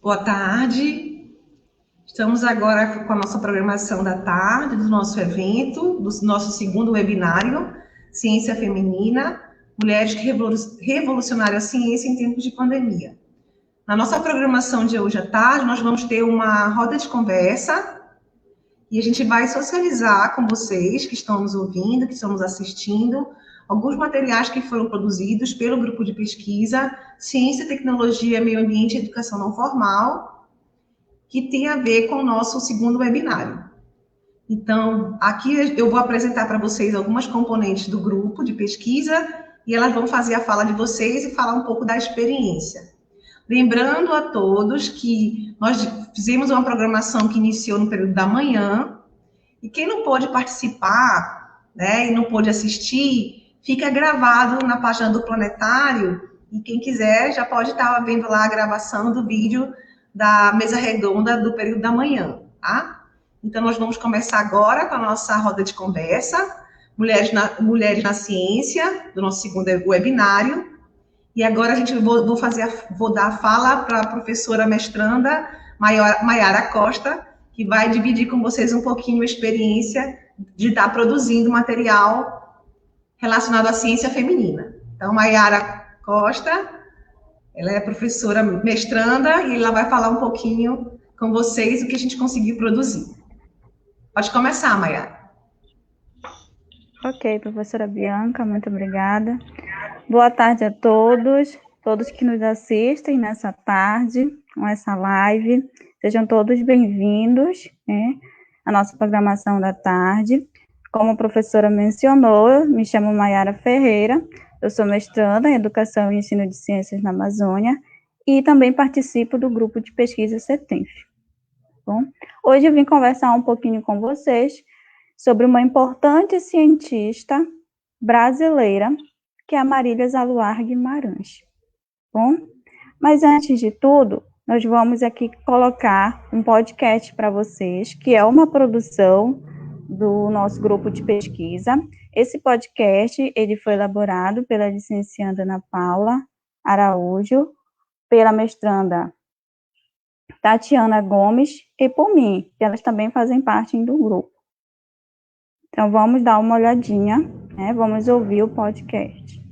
Boa tarde. Estamos agora com a nossa programação da tarde do nosso evento, do nosso segundo webinário, Ciência Feminina, Mulheres que Revolucionaram a Ciência em Tempos de Pandemia. Na nossa programação de hoje à tarde, nós vamos ter uma roda de conversa e a gente vai socializar com vocês que estão nos ouvindo, que estão nos assistindo, alguns materiais que foram produzidos pelo grupo de pesquisa Ciência, Tecnologia, Meio Ambiente e Educação Não Formal, que tem a ver com o nosso segundo webinário. Então, aqui eu vou apresentar para vocês algumas componentes do grupo de pesquisa e elas vão fazer a fala de vocês e falar um pouco da experiência. Lembrando a todos que nós fizemos uma programação que iniciou no período da manhã e quem não pôde participar, né, e não pôde assistir, fica gravado na página do Planetário e quem quiser já pode estar vendo lá a gravação do vídeo da mesa redonda do período da manhã, tá? Então, nós vamos começar agora com a nossa roda de conversa, Mulheres na Ciência, do nosso segundo webinário. E agora vou dar a fala para a professora mestranda Maiara Costa, que vai dividir com vocês um pouquinho a experiência de estar produzindo material relacionado à ciência feminina. Então, Maiara Costa, ela é professora mestranda e ela vai falar um pouquinho com vocês o que a gente conseguiu produzir. Pode começar, Maiara. Ok, professora Bianca, muito obrigada. Boa tarde a todos que nos assistem nessa tarde, com essa live. Sejam todos bem-vindos, né, à nossa programação da tarde. Como a professora mencionou, me chamo Maiara Ferreira, eu sou mestranda em Educação e Ensino de Ciências na Amazônia e também participo do grupo de pesquisa CETENF. Bom, hoje eu vim conversar um pouquinho com vocês sobre uma importante cientista brasileira, que é a Marília Zaluar Guimarães. Bom, mas antes de tudo, nós vamos aqui colocar um podcast para vocês, que é uma produção do nosso grupo de pesquisa. Esse podcast, ele foi elaborado pela licencianda Ana Paula Araújo, pela mestranda Tatiana Gomes e por mim, que elas também fazem parte do grupo. Então, vamos dar uma olhadinha, né? Vamos ouvir o podcast.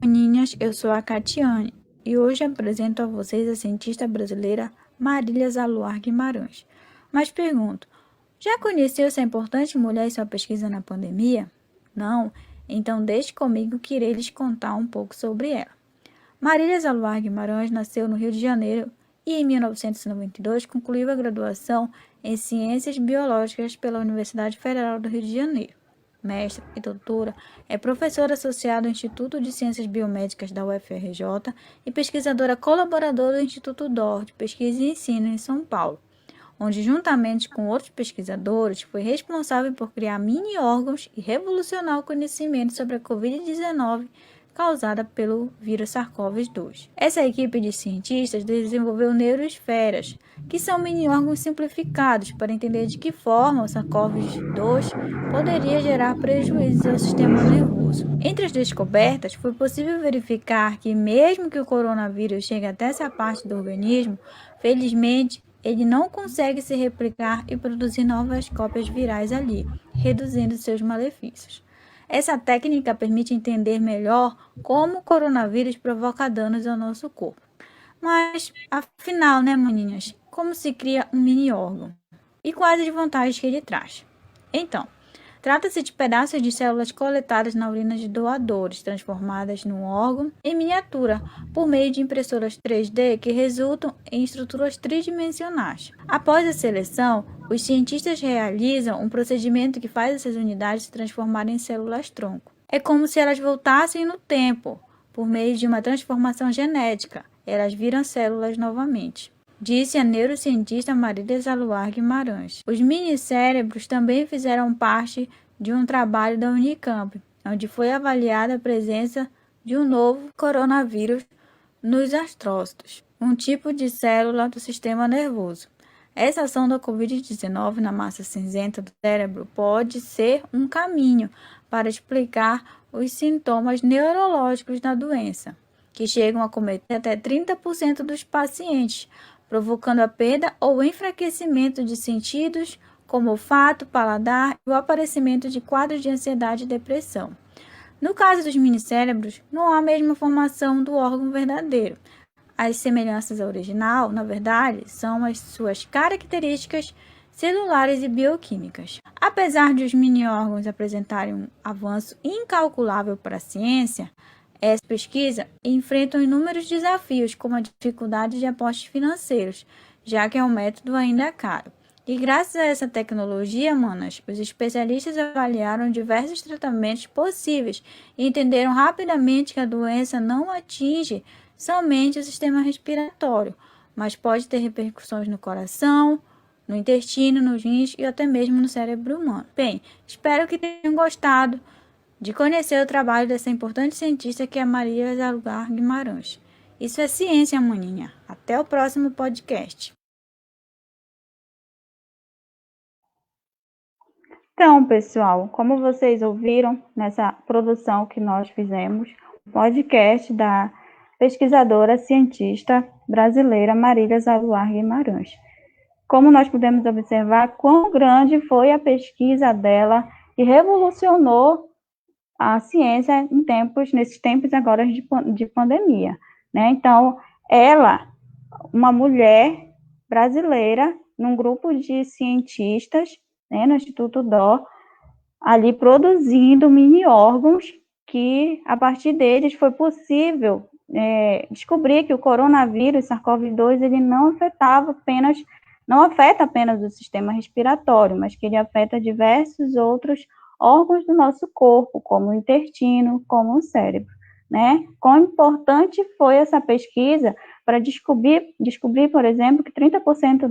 Maninhas, eu sou a Catiane e hoje apresento a vocês a cientista brasileira Marília Zaluar Guimarães. Mas pergunto, já conheceu essa importante mulher e sua pesquisa na pandemia? Não? Então deixe comigo que irei lhes contar um pouco sobre ela. Marília Zaluar Guimarães nasceu no Rio de Janeiro e em 1992 concluiu a graduação em Ciências Biológicas pela Universidade Federal do Rio de Janeiro. Mestra e doutora, é professora associada ao Instituto de Ciências Biomédicas da UFRJ e pesquisadora colaboradora do Instituto DOR de Pesquisa e Ensino em São Paulo, onde, juntamente com outros pesquisadores, foi responsável por criar mini-órgãos e revolucionar o conhecimento sobre a Covid-19 causada pelo vírus SARS-CoV-2. Essa equipe de cientistas desenvolveu neuroesferas, que são mini-órgãos simplificados para entender de que forma o SARS-CoV-2 poderia gerar prejuízos ao sistema nervoso. Entre as descobertas, foi possível verificar que, mesmo que o coronavírus chegue até essa parte do organismo, felizmente, ele não consegue se replicar e produzir novas cópias virais ali, reduzindo seus malefícios. Essa técnica permite entender melhor como o coronavírus provoca danos ao nosso corpo. Mas, afinal, né, maninhas, como se cria um mini-órgão? E quais as vantagens que ele traz? Então, trata-se de pedaços de células coletadas na urina de doadores, transformadas num órgão em miniatura, por meio de impressoras 3D que resultam em estruturas tridimensionais. Após a seleção, os cientistas realizam um procedimento que faz essas unidades se transformarem em células-tronco. É como se elas voltassem no tempo, por meio de uma transformação genética. Elas viram células novamente, disse a neurocientista Marília Zaluar Guimarães. Os minicérebros também fizeram parte de um trabalho da Unicamp, onde foi avaliada a presença de um novo coronavírus nos astrócitos, um tipo de célula do sistema nervoso. Essa ação da Covid-19 na massa cinzenta do cérebro pode ser um caminho para explicar os sintomas neurológicos da doença, que chegam a cometer até 30% dos pacientes, provocando a perda ou enfraquecimento de sentidos, como olfato, paladar e o aparecimento de quadros de ansiedade e depressão. No caso dos minicérebros, não há a mesma formação do órgão verdadeiro. As semelhanças ao original, na verdade, são as suas características celulares e bioquímicas. Apesar de os mini-órgãos apresentarem um avanço incalculável para a ciência, essa pesquisa enfrenta inúmeros desafios, como a dificuldade de aportes financeiros, já que é um método ainda caro. E graças a essa tecnologia, manas, os especialistas avaliaram diversos tratamentos possíveis e entenderam rapidamente que a doença não atinge somente o sistema respiratório, mas pode ter repercussões no coração, no intestino, nos rins e até mesmo no cérebro humano. Bem, espero que tenham gostado de conhecer o trabalho dessa importante cientista que é Maria Aluar Guimarães. Isso é ciência, maninha. Até o próximo podcast. Então, pessoal, como vocês ouviram nessa produção que nós fizemos, o podcast da pesquisadora cientista brasileira Marília Aluar Guimarães. Como nós pudemos observar, quão grande foi a pesquisa dela e revolucionou a ciência nesses tempos agora de pandemia, né? Então, ela, uma mulher brasileira, num grupo de cientistas, né, no Instituto DO, ali produzindo mini-órgãos que, a partir deles, foi possível descobrir que o coronavírus, SARS-CoV-2, ele não afeta apenas o sistema respiratório, mas que ele afeta diversos outros órgãos do nosso corpo, como o intestino, como o cérebro, né? Quão importante foi essa pesquisa para descobrir, por exemplo, que 30%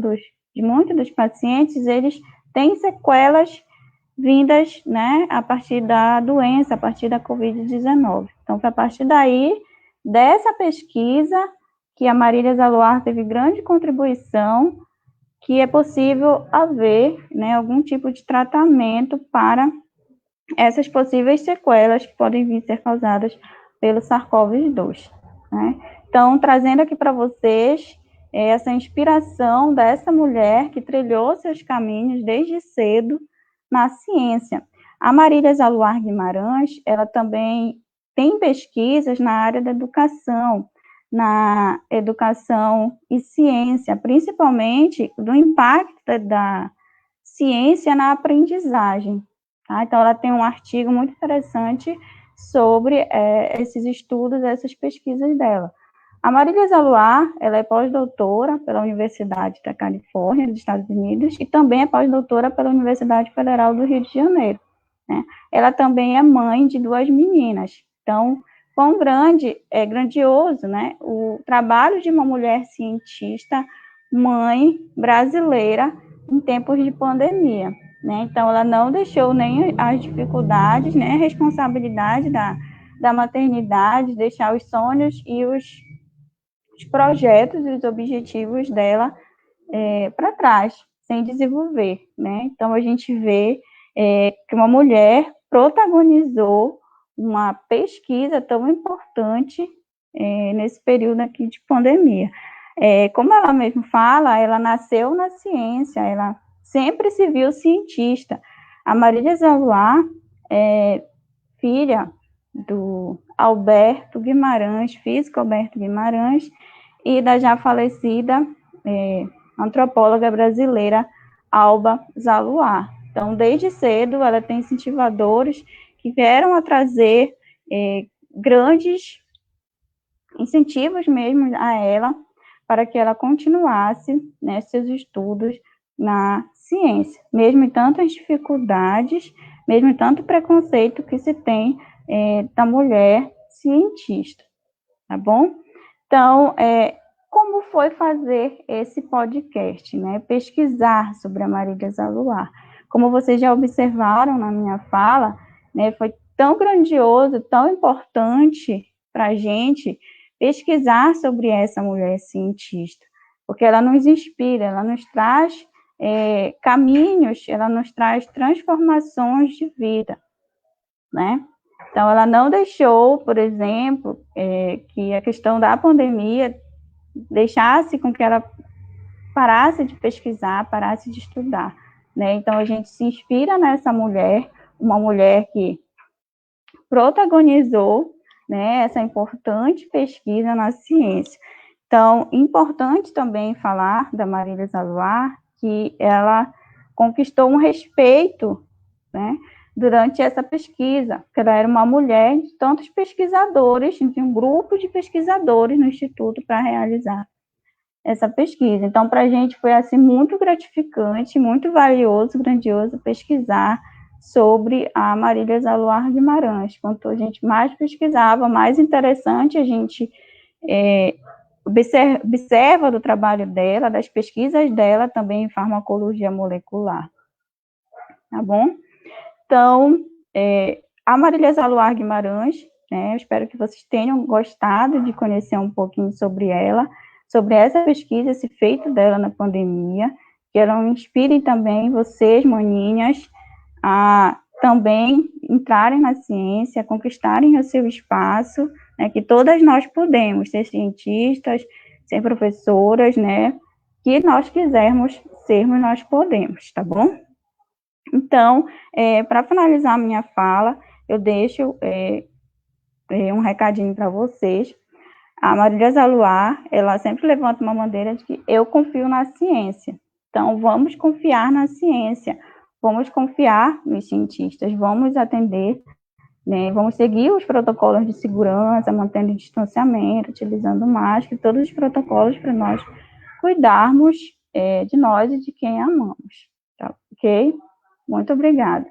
de muitos dos pacientes, eles têm sequelas vindas, né, a partir da doença, a partir da Covid-19. Então, foi a partir dessa pesquisa, que a Marília Aluar teve grande contribuição, que é possível haver, né, algum tipo de tratamento para essas possíveis sequelas que podem vir a ser causadas pelo SARS-CoV-2, né? Então, trazendo aqui para vocês essa inspiração dessa mulher que trilhou seus caminhos desde cedo na ciência. A Marília Aluar Guimarães, ela também tem pesquisas na área da educação, na educação e ciência, principalmente do impacto da ciência na aprendizagem. Tá? Então, ela tem um artigo muito interessante sobre esses estudos, essas pesquisas dela. A Marília Aluar, ela é pós-doutora pela Universidade da Califórnia, dos Estados Unidos, e também é pós-doutora pela Universidade Federal do Rio de Janeiro, né? Ela também é mãe de 2 meninas. Então, quão grandioso, né, o trabalho de uma mulher cientista, mãe brasileira, em tempos de pandemia, né? Então, ela não deixou nem as dificuldades, nem a responsabilidade da maternidade, deixar os sonhos e os projetos e os objetivos dela para trás, sem desenvolver, né? Então, a gente vê que uma mulher protagonizou uma pesquisa tão importante nesse período aqui de pandemia. Como ela mesmo fala, ela nasceu na ciência, ela sempre se viu cientista. A Marília Aluar é filha do Alberto Guimarães, físico Alberto Guimarães, e da já falecida antropóloga brasileira Alba Aluar. Então, desde cedo, ela tem incentivadores que vieram a trazer grandes incentivos mesmo a ela, para que ela continuasse, né, seus estudos na ciência, mesmo em tantas dificuldades, mesmo em tanto preconceito que se tem da mulher cientista, tá bom? Então, como foi fazer esse podcast, né? Pesquisar sobre a Marília Aluar. Como vocês já observaram na minha fala, né, foi tão grandioso, tão importante para a gente pesquisar sobre essa mulher cientista, porque ela nos inspira, ela nos traz caminhos, ela nos traz transformações de vida, né? Então, ela não deixou, por exemplo, que a questão da pandemia deixasse com que ela parasse de pesquisar, parasse de estudar, né? Então, a gente se inspira nessa mulher, uma mulher que protagonizou, né, essa importante pesquisa na ciência. Então, importante também falar da Marília Zaluar, que ela conquistou um respeito, né, durante essa pesquisa, porque ela era uma mulher de tantos pesquisadores, de um grupo de pesquisadores no Instituto para realizar essa pesquisa. Então, para a gente foi assim muito gratificante, muito valioso, grandioso pesquisar sobre a Marília Zaluar Guimarães. Quanto a gente mais pesquisava, mais interessante a gente observa do trabalho dela, das pesquisas dela também em farmacologia molecular. Tá bom? Então, a Marília Zaluar Guimarães, né, eu espero que vocês tenham gostado de conhecer um pouquinho sobre ela, sobre essa pesquisa, esse feito dela na pandemia, que ela inspirem também vocês, maninhas, a também entrarem na ciência, conquistarem o seu espaço, né, que todas nós podemos ser cientistas, ser professoras, né, que nós quisermos sermos, nós podemos, tá bom? Então, para finalizar a minha fala, eu deixo um recadinho para vocês. A Marília Zaluar, ela sempre levanta uma bandeira de que eu confio na ciência. Então, vamos confiar na ciência, vamos confiar nos cientistas, vamos atender, né, vamos seguir os protocolos de segurança, mantendo o distanciamento, utilizando máscara, todos os protocolos para nós cuidarmos de nós e de quem amamos, tá? Ok? Muito obrigada.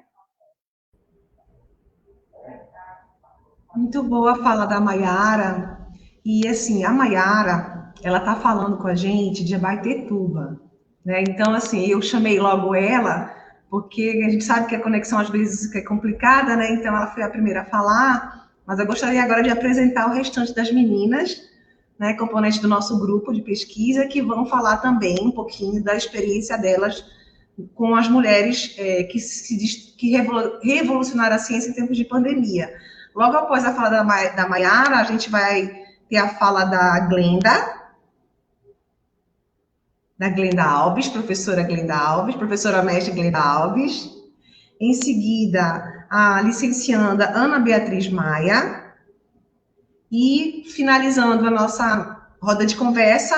Muito boa a fala da Maiara. E assim, a Maiara, ela tá falando com a gente de Abaetetuba, né? Então, assim, eu chamei logo ela, porque a gente sabe que a conexão às vezes é complicada, né? Então, ela foi a primeira a falar, mas eu gostaria agora de apresentar o restante das meninas, né, componentes do nosso grupo de pesquisa, que vão falar também um pouquinho da experiência delas com as mulheres que revolucionaram a ciência em tempos de pandemia. Logo após a fala da Maiara, a gente vai ter a fala da Glenda Alves, professora mestre Glenda Alves. Em seguida, a licencianda Ana Beatriz Maia. E, finalizando a nossa roda de conversa,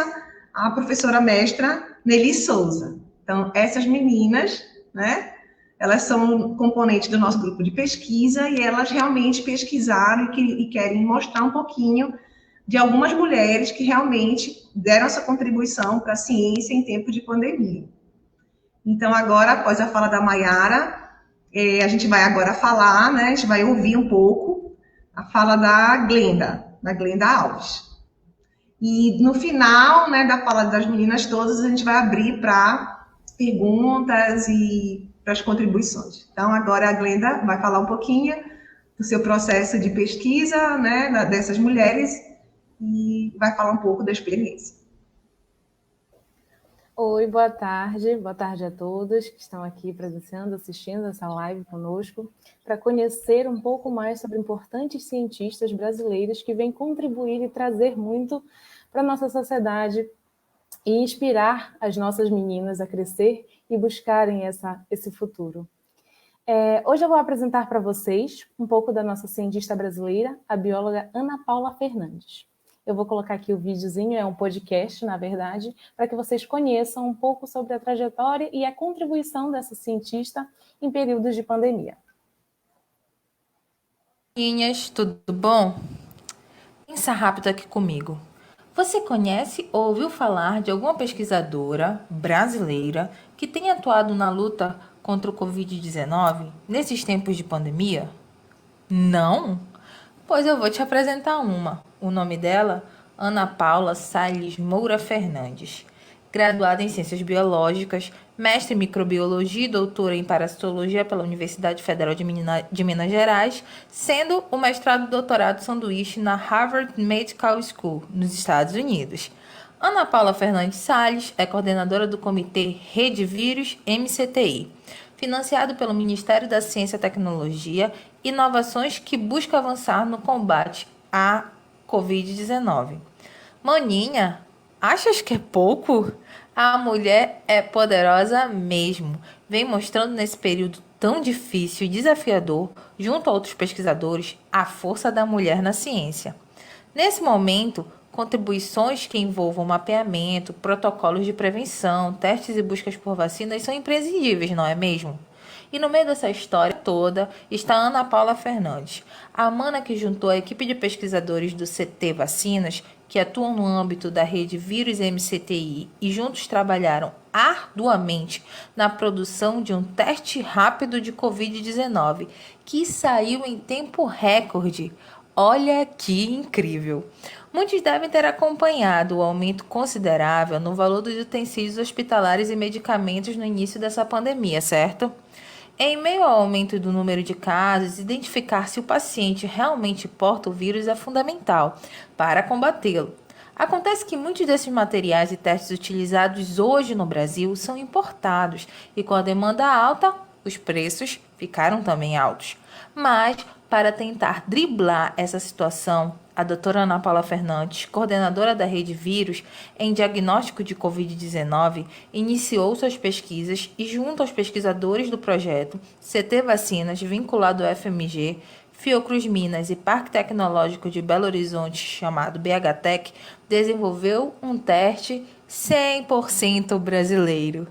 a professora mestra Nelly Souza. Então, essas meninas, né, elas são componentes do nosso grupo de pesquisa e elas realmente pesquisaram e querem mostrar um pouquinho de algumas mulheres que realmente deram essa contribuição para a ciência em tempo de pandemia. Então, agora, após a fala da Maiara, a gente vai agora falar, né, a gente vai ouvir um pouco a fala da Glenda Alves. E no final, né, da fala das meninas todas, a gente vai abrir para perguntas e para as contribuições. Então, agora a Glenda vai falar um pouquinho do seu processo de pesquisa, né, dessas mulheres, e vai falar um pouco da experiência. Oi, boa tarde a todos que estão aqui presenciando, assistindo essa live conosco, para conhecer um pouco mais sobre importantes cientistas brasileiros que vêm contribuir e trazer muito para a nossa sociedade e inspirar as nossas meninas a crescer e buscarem esse futuro. Hoje eu vou apresentar para vocês um pouco da nossa cientista brasileira, a bióloga Ana Paula Fernandes. Eu vou colocar aqui o videozinho, é um podcast, na verdade, para que vocês conheçam um pouco sobre a trajetória e a contribuição dessa cientista em períodos de pandemia. Meninas, tudo bom? Pensa rápido aqui comigo. Você conhece ou ouviu falar de alguma pesquisadora brasileira que tenha atuado na luta contra o Covid-19 nesses tempos de pandemia? Não? Pois eu vou te apresentar uma. O nome dela, Ana Paula Salles Moura Fernandes. Graduada em Ciências Biológicas, mestre em Microbiologia e doutora em Parasitologia pela Universidade Federal de Minas Gerais, sendo o mestrado e doutorado sanduíche na Harvard Medical School, nos Estados Unidos. Ana Paula Fernandes Salles é coordenadora do Comitê Rede Vírus MCTI, financiado pelo Ministério da Ciência e Tecnologia, inovações que busca avançar no combate à Covid-19. Maninha, achas que é pouco? A mulher é poderosa mesmo. Vem mostrando nesse período tão difícil e desafiador, junto a outros pesquisadores, a força da mulher na ciência. Nesse momento, contribuições que envolvam mapeamento, protocolos de prevenção, testes e buscas por vacinas são imprescindíveis, não é mesmo? E no meio dessa história toda está Ana Paula Fernandes, a mana que juntou a equipe de pesquisadores do CT Vacinas, que atuam no âmbito da rede Vírus MCTI e juntos trabalharam arduamente na produção de um teste rápido de Covid-19, que saiu em tempo recorde. Olha que incrível! Muitos devem ter acompanhado o aumento considerável no valor dos utensílios hospitalares e medicamentos no início dessa pandemia, certo? Em meio ao aumento do número de casos, identificar se o paciente realmente porta o vírus é fundamental para combatê-lo. Acontece que muitos desses materiais e testes utilizados hoje no Brasil são importados e, com a demanda alta, os preços ficaram também altos. Mas, para tentar driblar essa situação, a doutora Ana Paula Fernandes, coordenadora da Rede Vírus em diagnóstico de Covid-19, iniciou suas pesquisas e, junto aos pesquisadores do projeto CT Vacinas, vinculado ao FMG, Fiocruz Minas e Parque Tecnológico de Belo Horizonte, chamado BHTEC, desenvolveu um teste 100% brasileiro.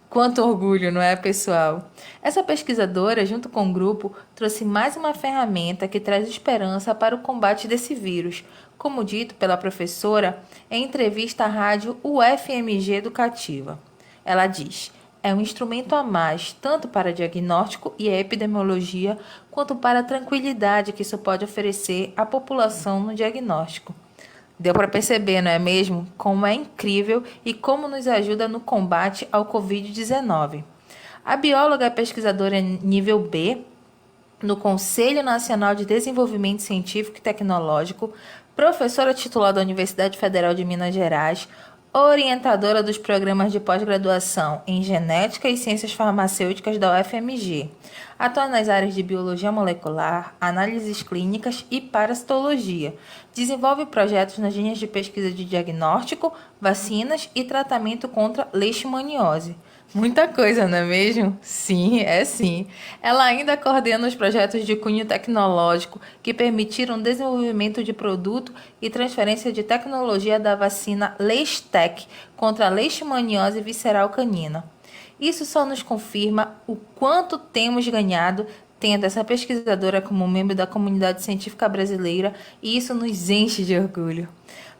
Quanto orgulho, não é, pessoal? Essa pesquisadora, junto com o grupo, trouxe mais uma ferramenta que traz esperança para o combate desse vírus, como dito pela professora em entrevista à rádio UFMG Educativa. Ela diz: é um instrumento a mais, tanto para diagnóstico e epidemiologia, quanto para a tranquilidade que isso pode oferecer à população no diagnóstico. Deu para perceber, não é mesmo? Como é incrível e como nos ajuda no combate ao Covid-19. A bióloga é pesquisadora nível B no Conselho Nacional de Desenvolvimento Científico e Tecnológico, professora titular da Universidade Federal de Minas Gerais, orientadora dos programas de pós-graduação em Genética e Ciências Farmacêuticas da UFMG. Atua nas áreas de Biologia Molecular, Análises Clínicas e Parasitologia. Desenvolve projetos nas linhas de pesquisa de diagnóstico, vacinas e tratamento contra leishmaniose. Muita coisa, não é mesmo? Sim, é sim. Ela ainda coordena os projetos de cunho tecnológico que permitiram o desenvolvimento de produto e transferência de tecnologia da vacina Leistec contra a leishmaniose visceral canina. Isso só nos confirma o quanto temos ganhado tendo essa pesquisadora como membro da comunidade científica brasileira, e isso nos enche de orgulho.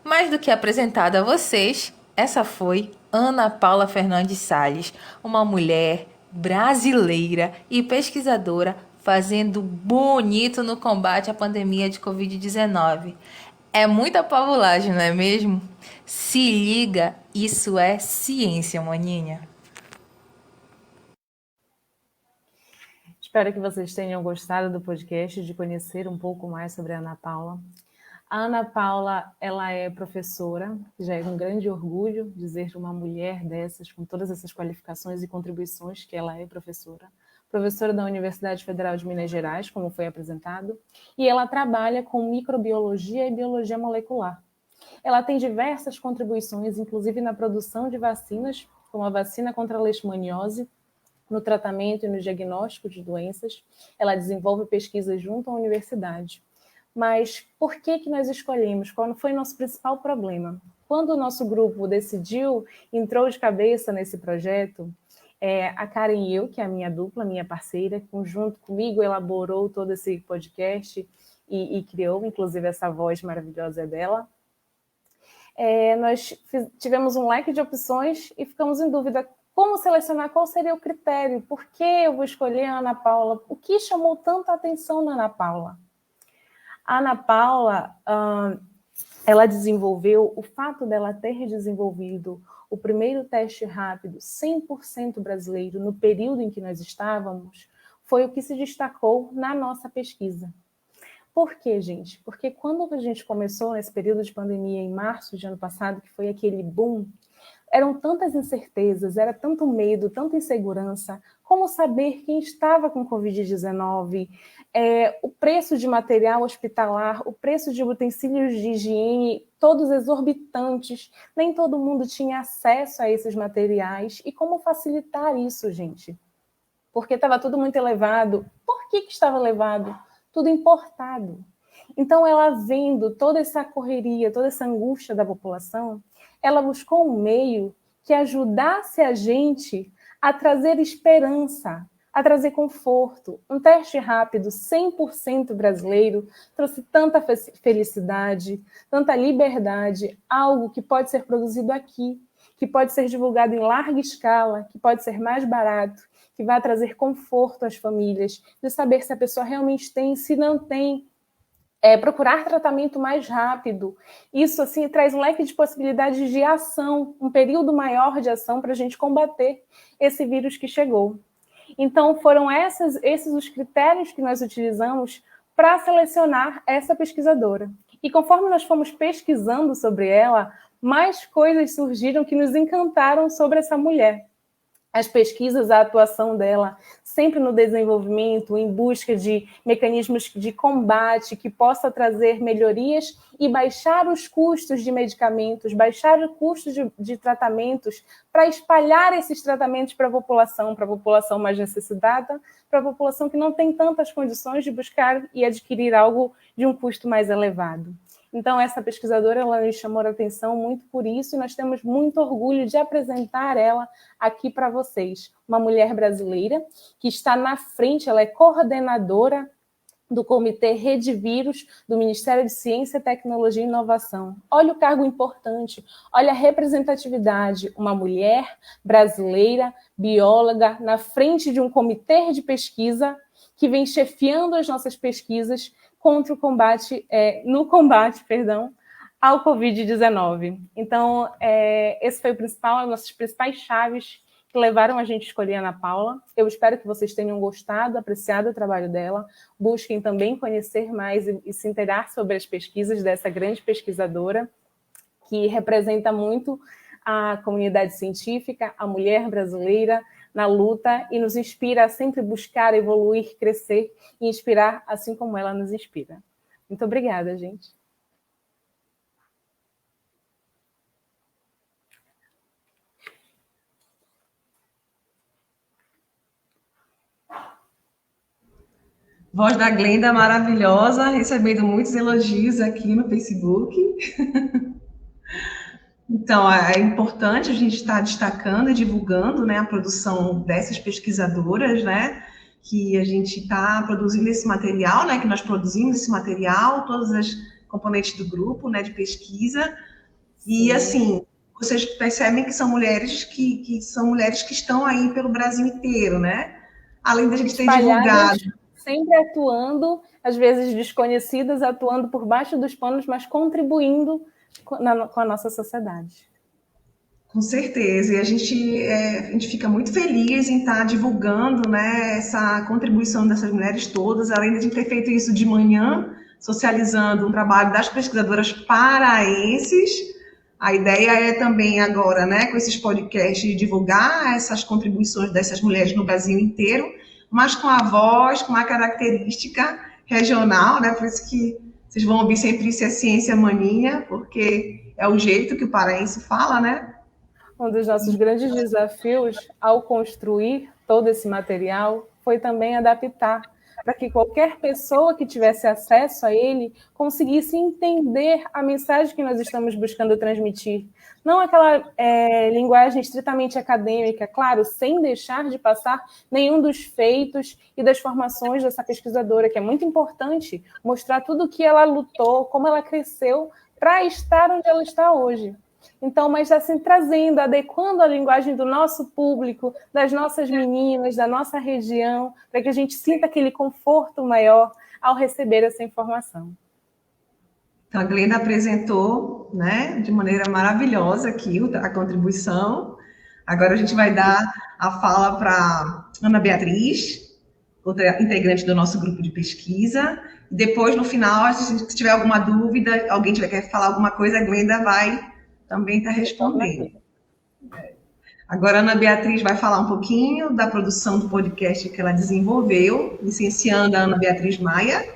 Mais do que apresentada a vocês, essa foi Ana Paula Fernandes Salles, uma mulher brasileira e pesquisadora fazendo bonito no combate à pandemia de Covid-19. É muita pavulagem, não é mesmo? Se liga, isso é ciência, maninha. Espero que vocês tenham gostado do podcast, de conhecer um pouco mais sobre a Ana Paula. A Ana Paula, ela é professora, já é um grande orgulho dizer de uma mulher dessas, com todas essas qualificações e contribuições que ela é professora. Professora da Universidade Federal de Minas Gerais, como foi apresentado, e ela trabalha com microbiologia e biologia molecular. Ela tem diversas contribuições, inclusive na produção de vacinas, como a vacina contra a leishmaniose, no tratamento e no diagnóstico de doenças. Ela desenvolve pesquisas junto à universidade. Mas por que nós escolhemos? Qual foi o nosso principal problema? Quando o nosso grupo entrou de cabeça nesse projeto, a Karen e eu, que é a minha dupla, minha parceira, junto comigo elaborou todo esse podcast e criou, inclusive, essa voz maravilhosa dela. Nós tivemos um leque de opções e ficamos em dúvida como selecionar, qual seria o critério, por que eu vou escolher a Ana Paula, o que chamou tanta atenção na Ana Paula. A Ana Paula, ela desenvolveu, o fato dela ter desenvolvido o primeiro teste rápido 100% brasileiro no período em que nós estávamos, foi o que se destacou na nossa pesquisa. Por quê, gente? Porque quando a gente começou nesse período de pandemia, em março de ano passado, que foi aquele boom, eram tantas incertezas, era tanto medo, tanta insegurança. Como saber quem estava com Covid-19, o preço de material hospitalar, o preço de utensílios de higiene, todos exorbitantes, nem todo mundo tinha acesso a esses materiais. E como facilitar isso, gente? Porque estava tudo muito elevado. Por que estava elevado? Tudo importado. Então, ela vendo toda essa correria, toda essa angústia da população, ela buscou um meio que ajudasse a gente a trazer esperança, a trazer conforto. Um teste rápido, 100% brasileiro, trouxe tanta felicidade, tanta liberdade, algo que pode ser produzido aqui, que pode ser divulgado em larga escala, que pode ser mais barato, que vai trazer conforto às famílias, de saber se a pessoa realmente tem, se não tem, procurar tratamento mais rápido. Isso, assim, traz um leque de possibilidades de ação, um período maior de ação para a gente combater esse vírus que chegou. Então, foram esses os critérios que nós utilizamos para selecionar essa pesquisadora. E conforme nós fomos pesquisando sobre ela, mais coisas surgiram que nos encantaram sobre essa mulher. As pesquisas, a atuação dela, sempre no desenvolvimento, em busca de mecanismos de combate que possa trazer melhorias e baixar os custos de medicamentos, baixar o custo de tratamentos, para espalhar esses tratamentos para a população mais necessitada, para a população que não tem tantas condições de buscar e adquirir algo de um custo mais elevado. Então, essa pesquisadora, ela nos chamou a atenção muito por isso, e nós temos muito orgulho de apresentar ela aqui para vocês. Uma mulher brasileira que está na frente, ela é coordenadora do Comitê Rede Vírus do Ministério de Ciência, Tecnologia e Inovação. Olha o cargo importante, olha a representatividade, uma mulher brasileira, bióloga, na frente de um comitê de pesquisa que vem chefiando as nossas pesquisas contra o combate, ao Covid-19. Então, esse foi as nossas principais chaves que levaram a gente a escolher a Ana Paula. Eu espero que vocês tenham gostado, apreciado o trabalho dela. Busquem também conhecer mais e se inteirar sobre as pesquisas dessa grande pesquisadora, que representa muito a comunidade científica, a mulher brasileira, na luta, e nos inspira a sempre buscar, evoluir, crescer e inspirar, assim como ela nos inspira. Muito obrigada, gente. Voz da Glenda maravilhosa, recebendo muitos elogios aqui no Facebook. Então, é importante a gente estar destacando e divulgando, né, a produção dessas pesquisadoras, né, que a gente está produzindo esse material, né, que nós produzimos esse material, todas as componentes do grupo, né, de pesquisa. E, assim, vocês percebem que são mulheres que estão aí pelo Brasil inteiro, né? Além da gente ter divulgado. Sempre atuando, às vezes desconhecidas, atuando por baixo dos panos, mas contribuindo com a nossa sociedade. Com certeza, e a gente fica muito feliz em estar divulgando, né, essa contribuição dessas mulheres todas, além de a gente ter feito isso de manhã, socializando um trabalho das pesquisadoras paraenses. A ideia é também agora, né, com esses podcasts, divulgar essas contribuições dessas mulheres no Brasil inteiro, mas com a voz, com a característica regional, né, por isso que vocês vão ouvir sempre isso é ciência maninha, porque é o jeito que o paraense fala, né? Um dos nossos grandes desafios ao construir todo esse material foi também adaptar para que qualquer pessoa que tivesse acesso a ele conseguisse entender a mensagem que nós estamos buscando transmitir. Não aquela linguagem estritamente acadêmica, claro, sem deixar de passar nenhum dos feitos e das formações dessa pesquisadora, que é muito importante mostrar tudo o que ela lutou, como ela cresceu para estar onde ela está hoje. Então, mas assim, trazendo, adequando a linguagem do nosso público, das nossas meninas, da nossa região, para que a gente sinta aquele conforto maior ao receber essa informação. Então, a Glenda apresentou, né, de maneira maravilhosa aqui a contribuição. Agora a gente vai dar a fala para Ana Beatriz, outra integrante do nosso grupo de pesquisa. Depois, no final, se tiver alguma dúvida, alguém quer falar alguma coisa, a Glenda vai também estar respondendo. Agora a Ana Beatriz vai falar um pouquinho da produção do podcast que ela desenvolveu, licenciando a Ana Beatriz Maia.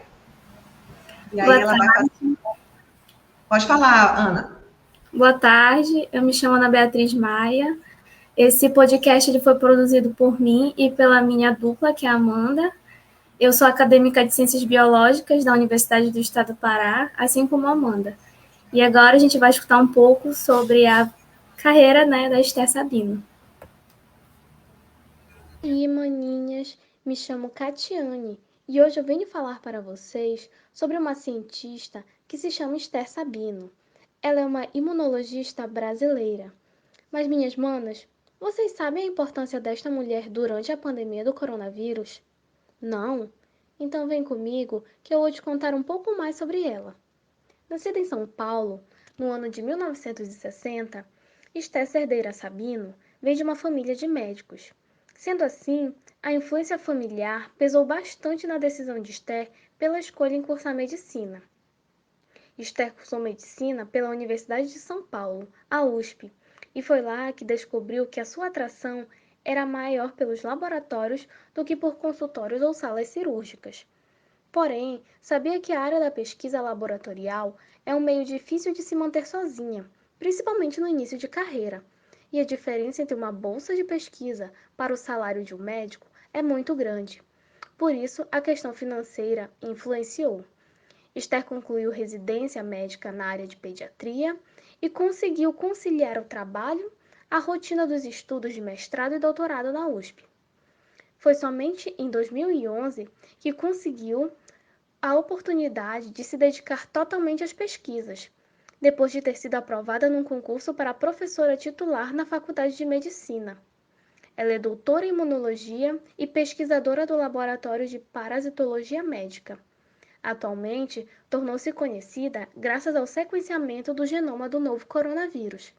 E aí Boa ela vai fazer. Pode falar, Ana. Boa tarde, eu me chamo Ana Beatriz Maia. Esse podcast ele foi produzido por mim e pela minha dupla, que é a Amanda. Eu sou acadêmica de Ciências Biológicas da Universidade do Estado do Pará, assim como a Amanda. E agora a gente vai escutar um pouco sobre a carreira, da Esther Sabino. E maninhas, me chamo Catiane e hoje eu venho falar para vocês sobre uma cientista que se chama Esther Sabino. Ela é uma imunologista brasileira. Mas minhas manas, vocês sabem a importância desta mulher durante a pandemia do coronavírus? Não? Então vem comigo que eu vou te contar um pouco mais sobre ela. Nascida em São Paulo, no ano de 1960, Esther Cerdeira Sabino veio de uma família de médicos. Sendo assim, a influência familiar pesou bastante na decisão de Esther pela escolha em cursar medicina. Esther cursou medicina pela Universidade de São Paulo, a USP, e foi lá que descobriu que a sua atração era maior pelos laboratórios do que por consultórios ou salas cirúrgicas. Porém, sabia que a área da pesquisa laboratorial é um meio difícil de se manter sozinha, principalmente no início de carreira. E a diferença entre uma bolsa de pesquisa para o salário de um médico é muito grande. Por isso, a questão financeira influenciou. Esther concluiu residência médica na área de pediatria e conseguiu conciliar o trabalho, a rotina dos estudos de mestrado e doutorado na USP. Foi somente em 2011 que conseguiu a oportunidade de se dedicar totalmente às pesquisas, depois de ter sido aprovada num concurso para professora titular na Faculdade de Medicina. Ela é doutora em imunologia e pesquisadora do Laboratório de Parasitologia Médica. Atualmente, tornou-se conhecida graças ao sequenciamento do genoma do novo coronavírus.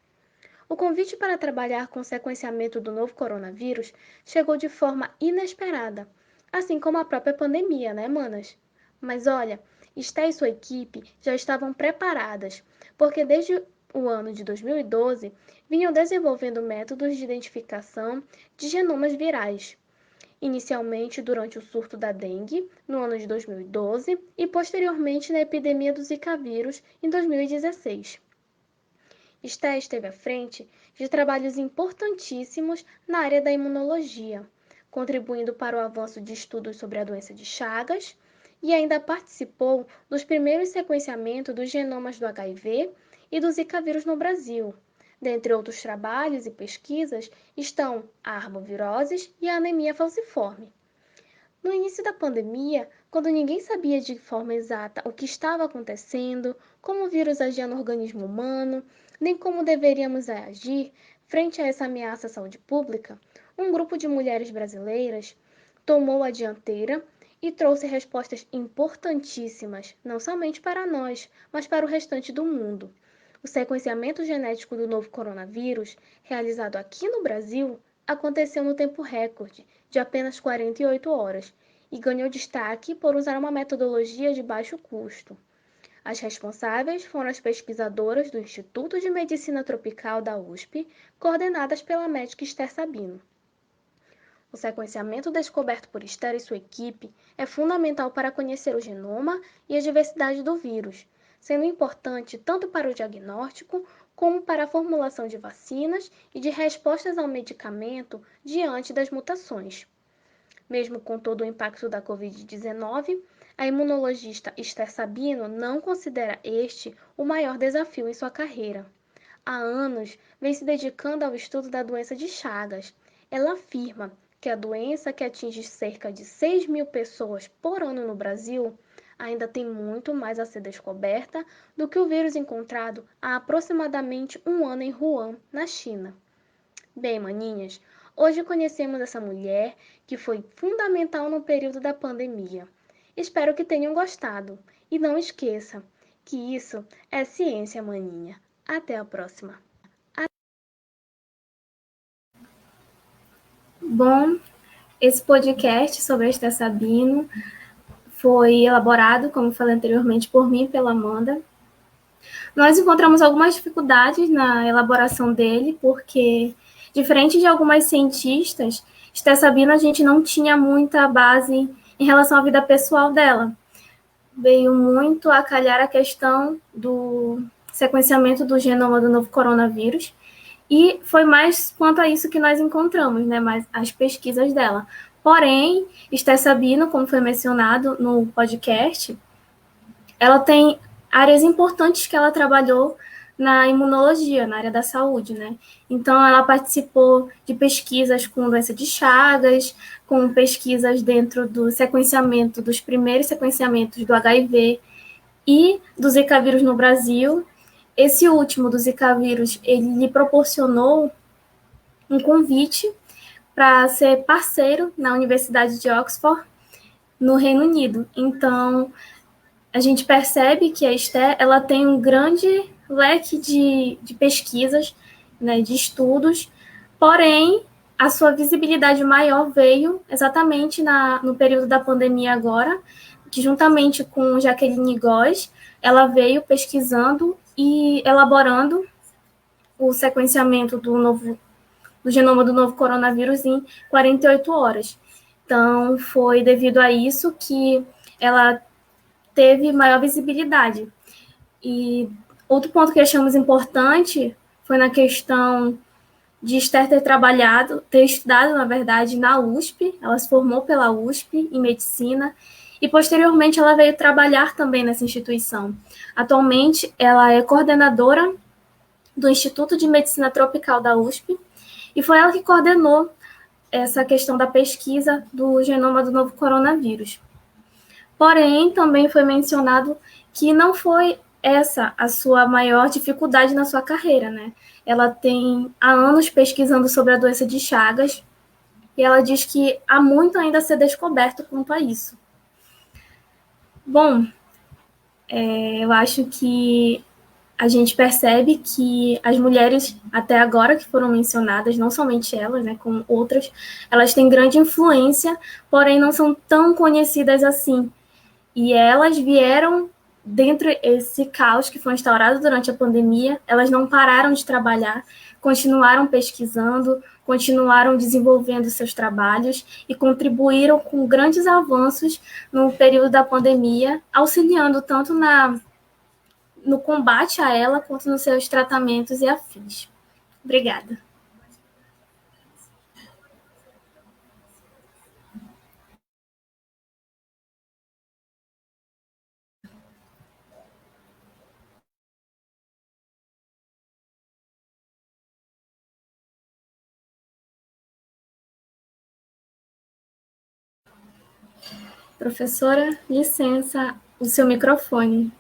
O convite para trabalhar com o sequenciamento do novo coronavírus chegou de forma inesperada, assim como a própria pandemia, né, manas? Mas olha, Esther e sua equipe já estavam preparadas, porque desde o ano de 2012 vinham desenvolvendo métodos de identificação de genomas virais. Inicialmente durante o surto da dengue, no ano de 2012, e posteriormente na epidemia do Zika vírus, em 2016. Esther esteve à frente de trabalhos importantíssimos na área da imunologia, contribuindo para o avanço de estudos sobre a doença de Chagas, e ainda participou dos primeiros sequenciamentos dos genomas do HIV e do Zika vírus no Brasil. Dentre outros trabalhos e pesquisas estão a arboviroses e a anemia falciforme. No início da pandemia, quando ninguém sabia de forma exata o que estava acontecendo, como o vírus agia no organismo humano, nem como deveríamos agir frente a essa ameaça à saúde pública, um grupo de mulheres brasileiras tomou a dianteira e trouxe respostas importantíssimas, não somente para nós, mas para o restante do mundo. O sequenciamento genético do novo coronavírus, realizado aqui no Brasil, aconteceu no tempo recorde, de apenas 48 horas, e ganhou destaque por usar uma metodologia de baixo custo. As responsáveis foram as pesquisadoras do Instituto de Medicina Tropical da USP, coordenadas pela médica Esther Sabino. O sequenciamento descoberto por Esther e sua equipe é fundamental para conhecer o genoma e a diversidade do vírus, sendo importante tanto para o diagnóstico como para a formulação de vacinas e de respostas ao medicamento diante das mutações. Mesmo com todo o impacto da Covid-19, a imunologista Esther Sabino não considera este o maior desafio em sua carreira. Há anos vem se dedicando ao estudo da doença de Chagas. Ela afirma que a doença, que atinge cerca de 6.000 pessoas por ano no Brasil, ainda tem muito mais a ser descoberta do que o vírus encontrado há aproximadamente um ano em Wuhan, na China. Bem, maninhas, hoje conhecemos essa mulher que foi fundamental no período da pandemia. Espero que tenham gostado. E não esqueça que isso é ciência, maninha. Até a próxima. Bom, esse podcast sobre a Esther Sabino foi elaborado, como falei anteriormente, por mim e pela Amanda. Nós encontramos algumas dificuldades na elaboração dele, porque, diferente de algumas cientistas, Esther Sabino a gente não tinha muita base em relação à vida pessoal dela. Veio muito a calhar a questão do sequenciamento do genoma do novo coronavírus, e foi mais quanto a isso que nós encontramos, né, mais as pesquisas dela. Porém, Esther Sabino, como foi mencionado no podcast, ela tem áreas importantes que ela trabalhou na imunologia, na área da saúde, né? Então, ela participou de pesquisas com doença de Chagas, com pesquisas dentro do sequenciamento, dos primeiros sequenciamentos do HIV e do Zika vírus no Brasil. Esse último, do Zika vírus, ele lhe proporcionou um convite para ser parceiro na Universidade de Oxford, no Reino Unido. Então, a gente percebe que a Esther, ela tem um grande leque de pesquisas, né, de estudos, porém, a sua visibilidade maior veio exatamente no período da pandemia agora, que juntamente com Jaqueline Góes, ela veio pesquisando e elaborando o sequenciamento do genoma do novo coronavírus em 48 horas. Então, foi devido a isso que ela teve maior visibilidade. E outro ponto que achamos importante foi na questão de Esther ter estudado, na verdade, na USP. Ela se formou pela USP em medicina e, posteriormente, ela veio trabalhar também nessa instituição. Atualmente, ela é coordenadora do Instituto de Medicina Tropical da USP e foi ela que coordenou essa questão da pesquisa do genoma do novo coronavírus. Porém, também foi mencionado que não foi essa a sua maior dificuldade na sua carreira, né? Ela tem há anos pesquisando sobre a doença de Chagas e ela diz que há muito ainda a ser descoberto quanto a isso. Bom, eu acho que a gente percebe que as mulheres, até agora, que foram mencionadas, não somente elas, né, como outras, elas têm grande influência, porém não são tão conhecidas assim. E elas vieram, dentro desse caos que foi instaurado durante a pandemia, elas não pararam de trabalhar, continuaram pesquisando, continuaram desenvolvendo seus trabalhos e contribuíram com grandes avanços no período da pandemia, auxiliando tanto no combate a ela quanto nos seus tratamentos e afins. Obrigada. Professora, licença, o seu microfone.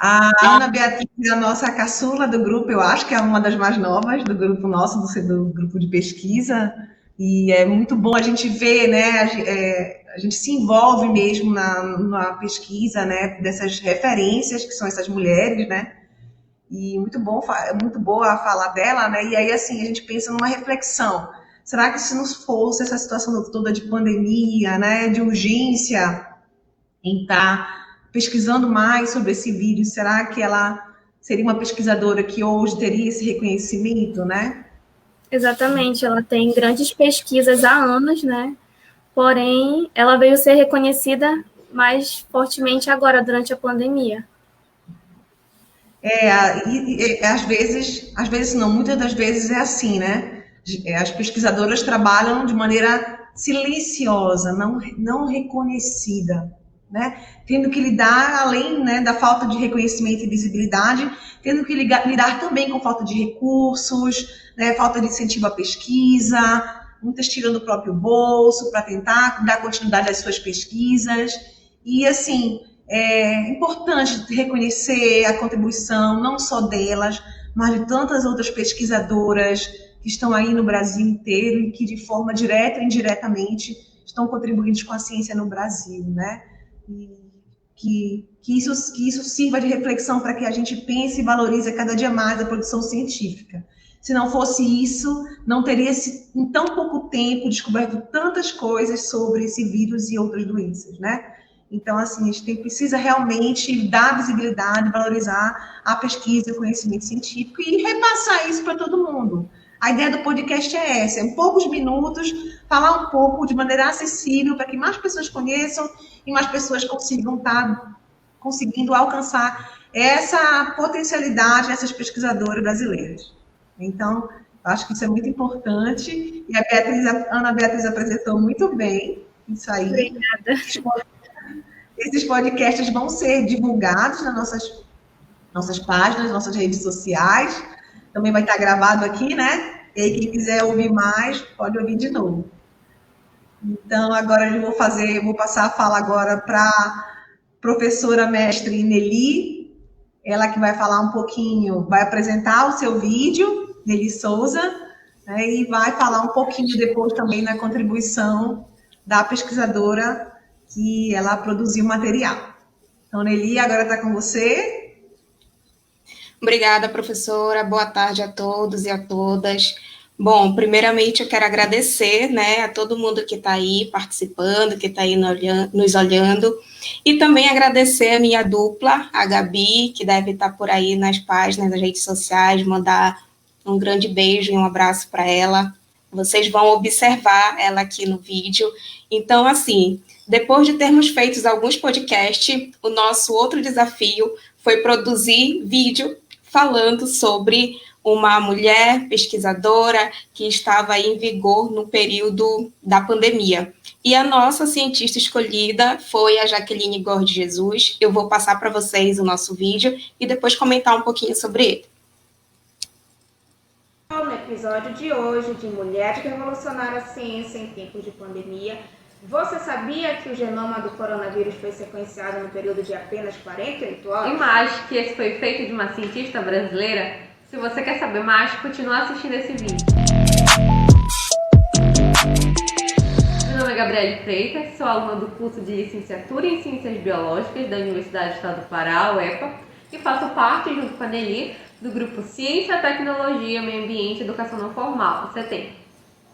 A Ana Beatriz é a nossa caçula do grupo, eu acho que é uma das mais novas do grupo nosso, do grupo de pesquisa, e é muito bom a gente ver, né, a gente se envolve mesmo na pesquisa, né, dessas referências que são essas mulheres, né, e muito boa a fala dela, né, e aí, assim, a gente pensa numa reflexão. Será que se nos fosse essa situação toda de pandemia, né, de urgência em estar pesquisando mais sobre esse vírus, será que ela seria uma pesquisadora que hoje teria esse reconhecimento, né? Exatamente, ela tem grandes pesquisas há anos, né? Porém, ela veio ser reconhecida mais fortemente agora, durante a pandemia. Às vezes não, muitas das vezes é assim, né? As pesquisadoras trabalham de maneira silenciosa, não reconhecida, né? Tendo que lidar, além, né, da falta de reconhecimento e visibilidade, tendo que lidar também com falta de recursos, né, falta de incentivo à pesquisa, muitas tirando do próprio bolso para tentar dar continuidade às suas pesquisas. E, assim, é importante reconhecer a contribuição não só delas, mas de tantas outras pesquisadoras que estão aí no Brasil inteiro e que, de forma direta ou indiretamente, estão contribuindo com a ciência no Brasil, né? E que isso sirva de reflexão para que a gente pense e valorize cada dia mais a produção científica. Se não fosse isso, não teria, em tão pouco tempo, descoberto tantas coisas sobre esse vírus e outras doenças, né? Então, assim, a gente precisa realmente dar visibilidade, valorizar a pesquisa e o conhecimento científico e repassar isso para todo mundo. A ideia do podcast é essa, em poucos minutos, falar um pouco de maneira acessível para que mais pessoas conheçam e mais pessoas consigam estar conseguindo alcançar essa potencialidade dessas pesquisadoras brasileiras. Então, acho que isso é muito importante e a Ana Beatriz apresentou muito bem isso aí. Obrigada. Esses podcasts vão ser divulgados nas nossas páginas, nossas redes sociais. Também vai estar gravado aqui, né? E aí, quem quiser ouvir mais, pode ouvir de novo. Então, agora eu vou passar a fala agora para a professora mestre Nelly, ela que vai falar um pouquinho, vai apresentar o seu vídeo, Nelly Souza, né, e vai falar um pouquinho depois também na contribuição da pesquisadora que ela produziu o material. Então, Nelly, agora está com você. Obrigada, professora. Boa tarde a todos e a todas. Bom, primeiramente eu quero agradecer, né, a todo mundo que está aí participando, que está aí nos olhando, e também agradecer a minha dupla, a Gabi, que deve estar por aí nas páginas das redes sociais, mandar um grande beijo e um abraço para ela. Vocês vão observar ela aqui no vídeo. Então, assim, depois de termos feito alguns podcasts, o nosso outro desafio foi produzir vídeo falando sobre uma mulher pesquisadora que estava aí em vigor no período da pandemia. E a nossa cientista escolhida foi a Jaqueline Gordes Jesus. Eu vou passar para vocês o nosso vídeo e depois comentar um pouquinho sobre ele. No episódio de hoje de Mulheres que Revolucionaram a Ciência em Tempos de Pandemia, você sabia que o genoma do coronavírus foi sequenciado no período de apenas 48 horas? E mais que esse foi feito de uma cientista brasileira? Se você quer saber mais, continue assistindo esse vídeo. Meu nome é Gabriele Freitas, sou aluna do curso de Licenciatura em Ciências Biológicas da Universidade do Estado do Pará, UEPA, e faço parte, junto com a Nelly, do grupo Ciência, Tecnologia, Meio Ambiente e Educação Não Formal, CETEM.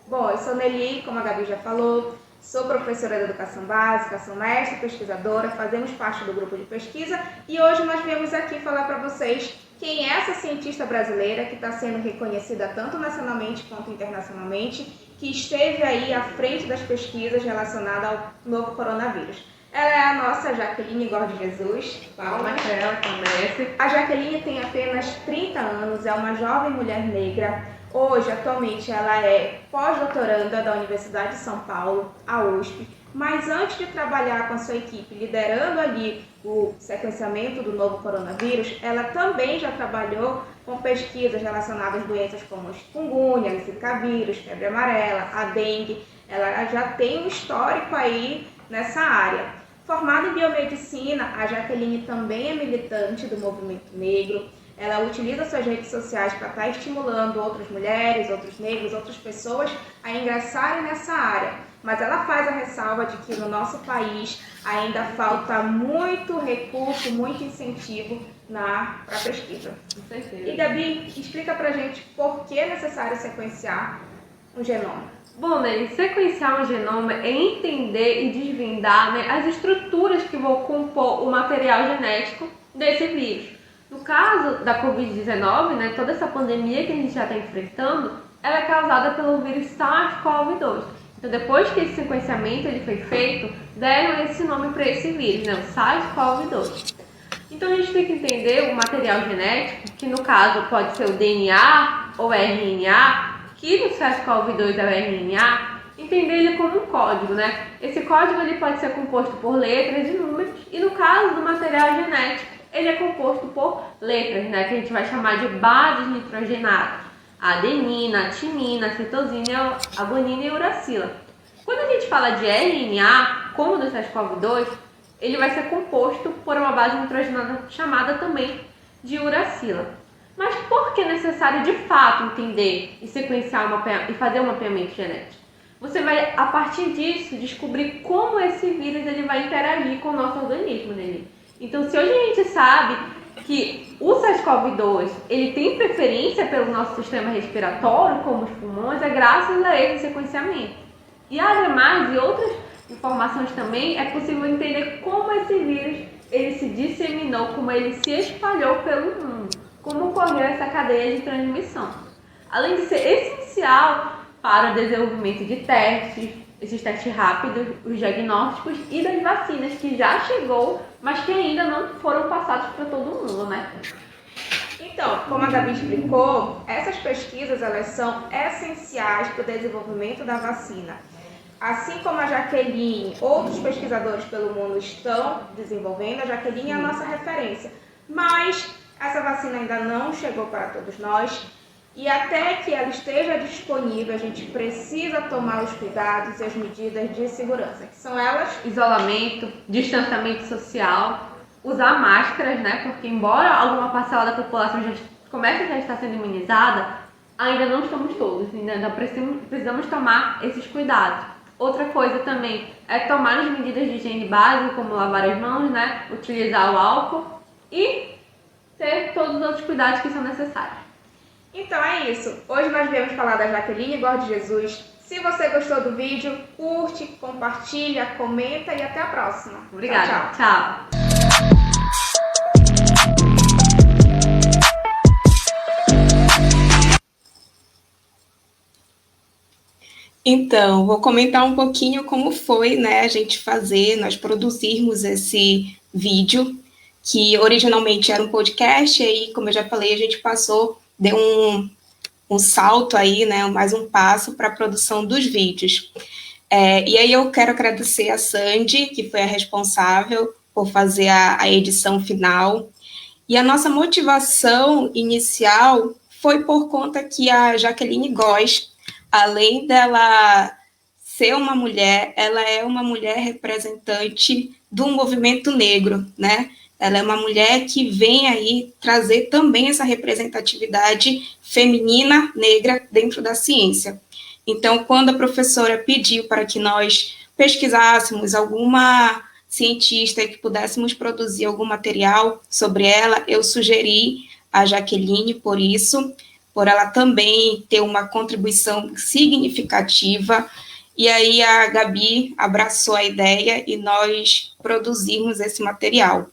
Bom, eu sou Nelly, como a Gabi já falou, sou professora de Educação Básica, sou mestre pesquisadora, fazemos parte do grupo de pesquisa e hoje nós viemos aqui falar para vocês quem é essa cientista brasileira que está sendo reconhecida tanto nacionalmente quanto internacionalmente, que esteve aí à frente das pesquisas relacionadas ao novo coronavírus. Ela é a nossa Jaqueline Gordes Jesus. Palmas para ela, comece. A Jaqueline tem apenas 30 anos, é uma jovem mulher negra. Hoje, atualmente, ela é pós-doutoranda da Universidade de São Paulo, a USP. Mas antes de trabalhar com a sua equipe, liderando ali o sequenciamento do novo coronavírus, ela também já trabalhou com pesquisas relacionadas a doenças como chikungunya, zika vírus, febre amarela, a dengue. Ela já tem um histórico aí nessa área. Formada em biomedicina, a Jaqueline também é militante do movimento negro. Ela utiliza suas redes sociais para estar estimulando outras mulheres, outros negros, outras pessoas a ingressarem nessa área. Mas ela faz a ressalva de que no nosso país ainda falta muito recurso, muito incentivo para a pesquisa. Com certeza. E Gabi, explica pra gente por que é necessário sequenciar um genoma. Bom, né, sequenciar um genoma é entender e desvendar, né, as estruturas que vão compor o material genético desse vírus. No caso da Covid-19, né, toda essa pandemia que a gente já está enfrentando, ela é causada pelo vírus SARS-CoV-2. Então, depois que esse sequenciamento ele foi feito, deram esse nome para esse vírus, né, o SARS-CoV-2. Então, a gente tem que entender o material genético, que no caso pode ser o DNA ou RNA, que no SARS-CoV-2 é o RNA, entender ele como um código, né? Esse código ele pode ser composto por letras e números, e no caso do material genético, ele é composto por letras, né? Que a gente vai chamar de bases nitrogenadas. A adenina, a timina, a citosina, a guanina e a uracila. Quando a gente fala de RNA, como do SARS-CoV-2, ele vai ser composto por uma base nitrogenada chamada também de uracila. Mas por que é necessário de fato entender e sequenciar e fazer um mapeamento genético? Você vai, a partir disso, descobrir como esse vírus ele vai interagir com o nosso organismo, né? Então, se hoje a gente sabe que o SARS-CoV-2 ele tem preferência pelo nosso sistema respiratório, como os pulmões, é graças a esse sequenciamento. E ademais de outras informações também, é possível entender como esse vírus ele se disseminou, como ele se espalhou pelo mundo, como ocorreu essa cadeia de transmissão. Além de ser essencial para o desenvolvimento de testes, esses testes rápidos, os diagnósticos e das vacinas que já chegou, mas que ainda não foram passados para todo mundo, né? Então, como a Gabi explicou, essas pesquisas elas são essenciais para o desenvolvimento da vacina. Assim como a Jaqueline, outros pesquisadores pelo mundo estão desenvolvendo, a Jaqueline é a nossa referência. Mas essa vacina ainda não chegou para todos nós e até que ela esteja disponível, a gente precisa tomar os cuidados e as medidas de segurança, que são elas: isolamento, distanciamento social, usar máscaras, né? Porque embora alguma parcela da população já comece a estar sendo imunizada, ainda não estamos todos, ainda precisamos tomar esses cuidados. Outra coisa também é tomar as medidas de higiene básica, como lavar as mãos, né? Utilizar o álcool e ter todos os outros cuidados que são necessários. Então é isso. Hoje nós viemos falar da Jaqueline Gordes Jesus. Se você gostou do vídeo, curte, compartilha, comenta e até a próxima. Obrigada. Tchau. Então, vou comentar um pouquinho como foi, né, a gente nós produzirmos esse vídeo, que originalmente era um podcast, e aí, como eu já falei, a gente deu um salto aí, né, mais um passo para a produção dos vídeos. E aí eu quero agradecer a Sandy, que foi a responsável por fazer a edição final, e a nossa motivação inicial foi por conta que a Jaqueline Góes, além dela ser uma mulher, ela é uma mulher representante do movimento negro, né? Ela é uma mulher que vem aí trazer também essa representatividade feminina negra dentro da ciência. Então, quando a professora pediu para que nós pesquisássemos alguma cientista que pudéssemos produzir algum material sobre ela, eu sugeri a Jaqueline por ela também ter uma contribuição significativa, e aí a Gabi abraçou a ideia e nós produzimos esse material.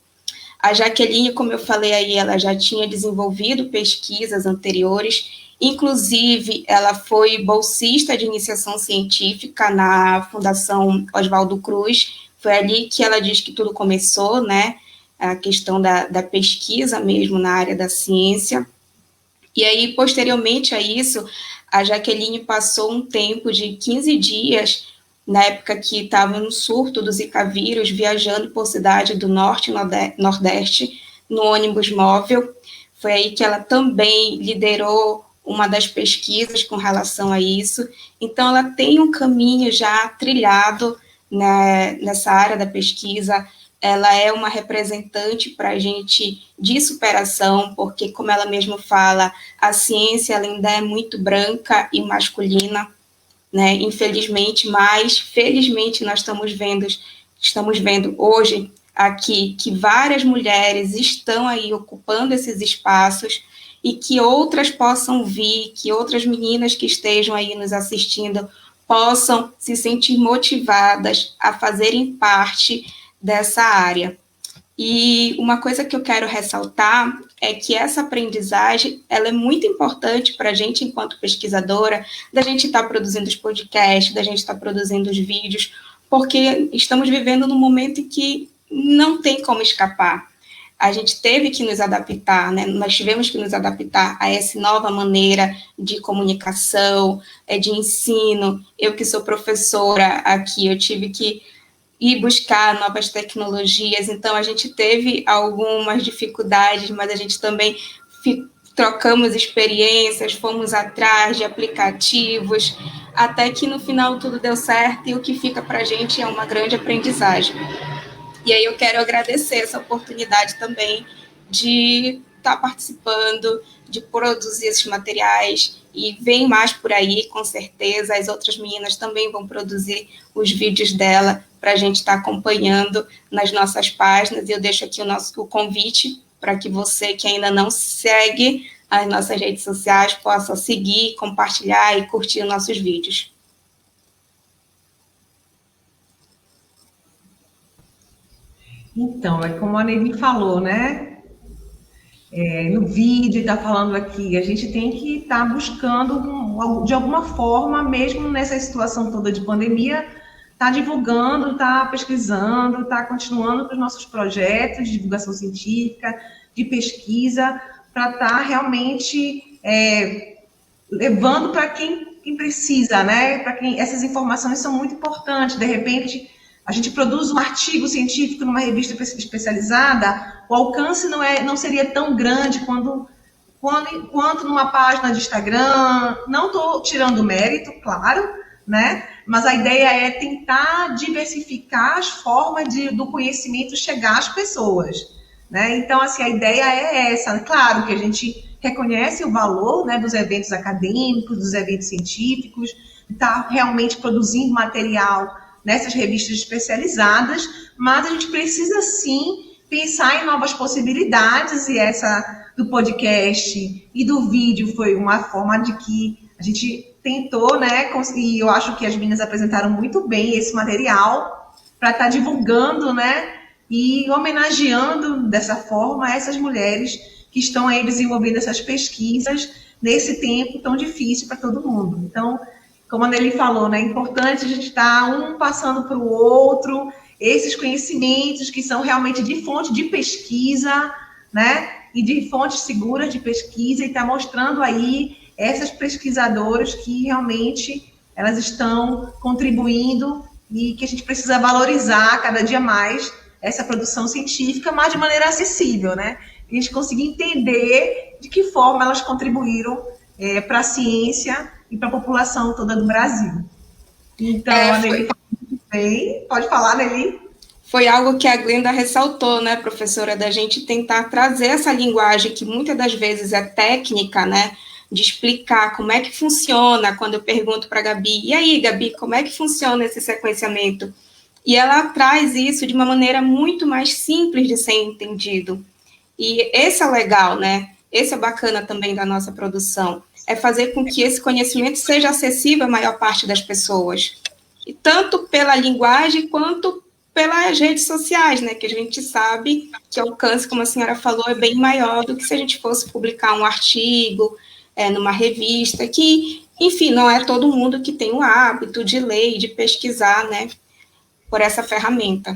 A Jaqueline, como eu falei aí, ela já tinha desenvolvido pesquisas anteriores, inclusive ela foi bolsista de iniciação científica na Fundação Oswaldo Cruz, foi ali que ela diz que tudo começou, né, a questão da pesquisa mesmo na área da ciência. E aí, posteriormente a isso, a Jaqueline passou um tempo de 15 dias, na época que estava no surto do Zika vírus, viajando por cidade do Norte e Nordeste, no ônibus móvel. Foi aí que ela também liderou uma das pesquisas com relação a isso. Então, ela tem um caminho já trilhado, né, nessa área da pesquisa. Ela é uma representante para a gente de superação, porque, como ela mesma fala, a ciência ela ainda é muito branca e masculina, né? Infelizmente, mas felizmente nós estamos vendo hoje aqui que várias mulheres estão aí ocupando esses espaços e que outras possam vir, que outras meninas que estejam aí nos assistindo possam se sentir motivadas a fazerem parte dessa área. E uma coisa que eu quero ressaltar é que essa aprendizagem, ela é muito importante para a gente, enquanto pesquisadora, da gente estar produzindo os podcasts, da gente estar produzindo os vídeos, porque estamos vivendo num momento em que não tem como escapar. A gente teve que nos adaptar, né? Nós tivemos que nos adaptar a essa nova maneira de comunicação, de ensino. Eu que sou professora aqui, eu tive que ir buscar novas tecnologias, então a gente teve algumas dificuldades, mas a gente também trocamos experiências, fomos atrás de aplicativos, até que no final tudo deu certo e o que fica para a gente é uma grande aprendizagem. E aí eu quero agradecer essa oportunidade também de estar participando, de produzir esses materiais, e vem mais por aí, com certeza, as outras meninas também vão produzir os vídeos dela para a gente estar acompanhando nas nossas páginas, e eu deixo aqui o convite para que você que ainda não segue as nossas redes sociais possa seguir, compartilhar e curtir os nossos vídeos. Então, é como a Nelly falou, né? No vídeo está falando aqui, a gente tem que estar buscando, de alguma forma, mesmo nessa situação toda de pandemia, tá divulgando, tá pesquisando, tá continuando com os nossos projetos de divulgação científica, de pesquisa, para estar realmente levando para quem precisa, né? Para quem essas informações são muito importantes. De repente, a gente produz um artigo científico numa revista especializada, o alcance não seria tão grande quanto numa página de Instagram. Não estou tirando mérito, claro, né? Mas a ideia é tentar diversificar as formas do conhecimento chegar às pessoas, né? Então, assim, a ideia é essa. Claro que a gente reconhece o valor, né, dos eventos acadêmicos, dos eventos científicos, está realmente produzindo material nessas revistas especializadas, mas a gente precisa, sim, pensar em novas possibilidades, e essa do podcast e do vídeo foi uma forma de que a gente tentou, né, e eu acho que as meninas apresentaram muito bem esse material para estar divulgando, né, e homenageando dessa forma essas mulheres que estão aí desenvolvendo essas pesquisas nesse tempo tão difícil para todo mundo. Então, como a Nelly falou, né, é importante a gente estar um passando para o outro esses conhecimentos que são realmente de fonte de pesquisa, né, e de fontes seguras de pesquisa, e estar mostrando aí essas pesquisadoras que realmente elas estão contribuindo e que a gente precisa valorizar cada dia mais essa produção científica, mas de maneira acessível, né? A gente conseguir entender de que forma elas contribuíram para a ciência e para a população toda do Brasil. Então, a Nelly falou muito bem. Pode falar, Nelly? Foi algo que a Glenda ressaltou, né, professora, da gente tentar trazer essa linguagem que muitas das vezes é técnica, né, de explicar como é que funciona. Quando eu pergunto para a Gabi, e aí, Gabi, como é que funciona esse sequenciamento? E ela traz isso de uma maneira muito mais simples de ser entendido. E esse é legal, né? Esse é bacana também da nossa produção, é fazer com que esse conhecimento seja acessível à maior parte das pessoas, e tanto pela linguagem quanto pelas redes sociais, né? Que a gente sabe que o alcance, como a senhora falou, é bem maior do que se a gente fosse publicar um artigo numa revista, que, enfim, não é todo mundo que tem o hábito de ler e de pesquisar, né? Por essa ferramenta.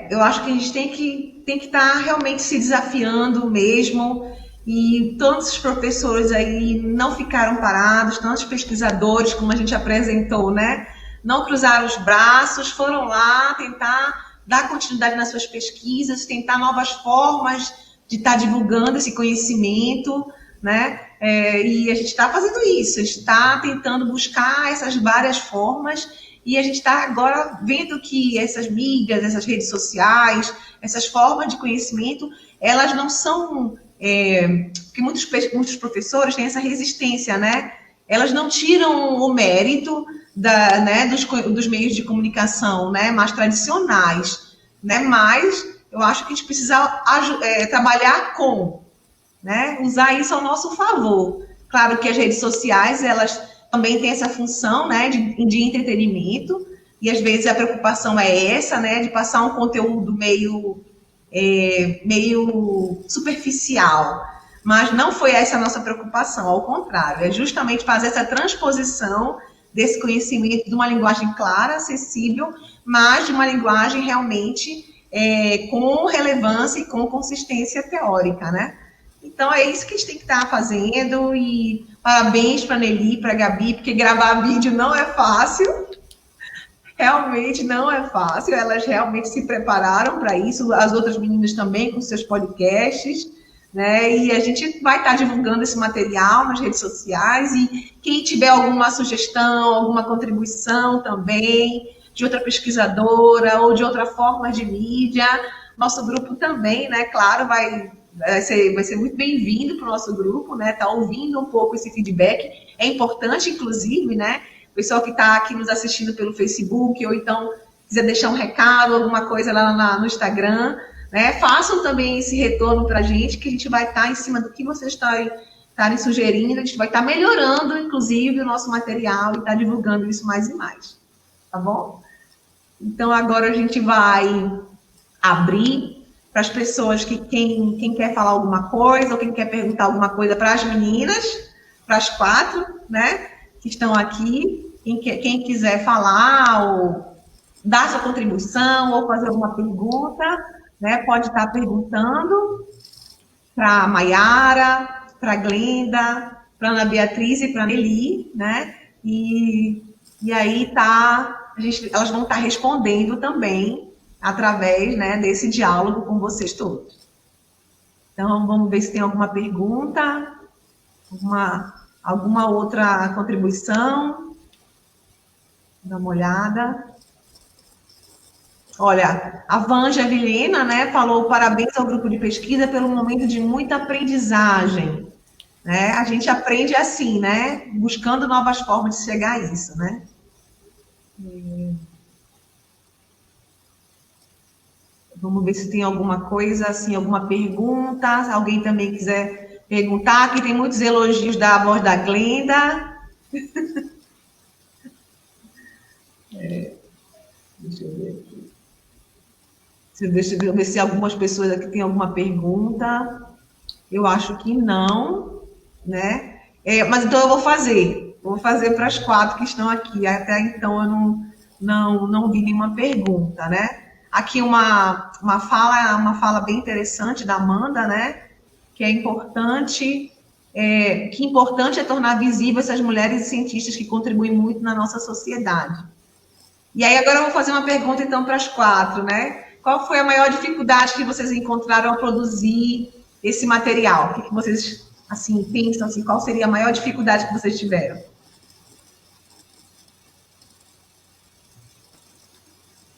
Eu acho que a gente tem que estar realmente se desafiando mesmo, e tantos professores aí não ficaram parados, tantos pesquisadores, como a gente apresentou, né? Não cruzaram os braços, foram lá tentar dar continuidade nas suas pesquisas, tentar novas formas de estar divulgando esse conhecimento, né? E a gente está fazendo isso, a gente está tentando buscar essas várias formas. E a gente está agora vendo que essas mídias, essas redes sociais, essas formas de conhecimento, elas não são... porque muitos professores têm essa resistência, né? Elas não tiram o mérito dos meios de comunicação, né, mais tradicionais, né? Mas eu acho que a gente precisa trabalhar né? Usar isso ao nosso favor. Claro que as redes sociais, elas também tem essa função, né, de entretenimento, e às vezes a preocupação é essa, né, de passar um conteúdo meio superficial, mas não foi essa a nossa preocupação, ao contrário, é justamente fazer essa transposição desse conhecimento de uma linguagem clara, acessível, mas de uma linguagem realmente com relevância e com consistência teórica, né? Então, é isso que a gente tem que estar fazendo, e parabéns para a Nelly, para a Gabi, porque gravar vídeo não é fácil, realmente não é fácil, elas realmente se prepararam para isso, as outras meninas também com seus podcasts, né? E a gente vai estar divulgando esse material nas redes sociais, e quem tiver alguma sugestão, alguma contribuição também, de outra pesquisadora ou de outra forma de mídia, nosso grupo também, né, claro, vai ser muito bem-vindo para o nosso grupo, né? Tá ouvindo um pouco esse feedback, é importante, inclusive, né? O pessoal que está aqui nos assistindo pelo Facebook, ou então quiser deixar um recado, alguma coisa lá no Instagram, né? Façam também esse retorno para a gente, que a gente vai estar em cima do que vocês estarem sugerindo, a gente vai estar melhorando, inclusive, o nosso material, e estar divulgando isso mais e mais, tá bom? Então, agora a gente vai abrir para as pessoas quem quer falar alguma coisa ou quem quer perguntar alguma coisa para as meninas, para as 4, né, que estão aqui. Quem quiser falar ou dar sua contribuição ou fazer alguma pergunta, né, pode estar perguntando para a Maiara, para a Glenda, para a Ana Beatriz e para a Nelly, né? E aí elas vão estar respondendo também através, né, desse diálogo com vocês todos. Então, vamos ver se tem alguma pergunta, alguma outra contribuição. Dá uma olhada. Olha, a Vanja Vilhena, né, falou parabéns ao grupo de pesquisa pelo momento de muita aprendizagem. Né? A gente aprende assim, né? Buscando novas formas de chegar a isso, né? Vamos ver se tem alguma coisa, assim, alguma pergunta. Se alguém também quiser perguntar, aqui tem muitos elogios da voz da Glenda. Deixa eu ver aqui. Deixa eu ver se algumas pessoas aqui têm alguma pergunta. Eu acho que não, né? Mas então eu vou fazer para as 4 que estão aqui. Até então eu não vi nenhuma pergunta, né? Aqui uma fala bem interessante da Amanda, né? Que é importante, que importante é tornar visíveis essas mulheres cientistas que contribuem muito na nossa sociedade. E aí agora eu vou fazer uma pergunta então para as 4, né? Qual foi a maior dificuldade que vocês encontraram ao produzir esse material? O que vocês assim pensam assim? Qual seria a maior dificuldade que vocês tiveram?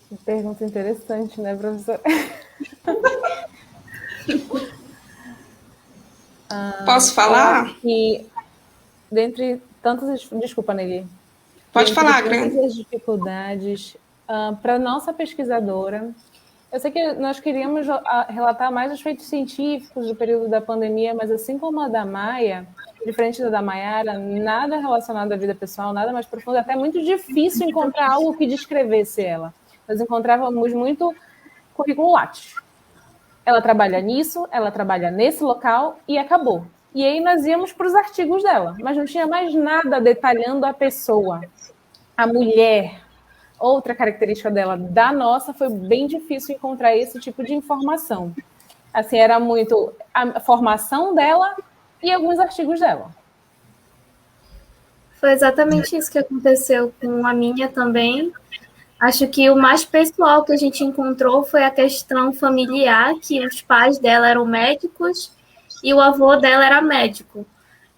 Que pergunta interessante, né, professora? Posso falar? E dentre tantas... Desculpa, Nelly. Pode falar, Grande. As dificuldades para nossa pesquisadora. Eu sei que nós queríamos relatar mais os feitos científicos do período da pandemia, mas assim como a da Maia, diferente da Maiara, nada relacionado à vida pessoal, nada mais profundo, até muito difícil encontrar algo que descrevesse ela. Nós encontrávamos muito currículo Lattes. Ela trabalha nisso, ela trabalha nesse local e acabou. E aí nós íamos para os artigos dela, mas não tinha mais nada detalhando a pessoa, a mulher. Outra característica dela, da nossa, foi bem difícil encontrar esse tipo de informação. Assim, era muito a formação dela e alguns artigos dela. Foi exatamente isso que aconteceu com a minha também. Acho que o mais pessoal que a gente encontrou foi a questão familiar, que os pais dela eram médicos e o avô dela era médico.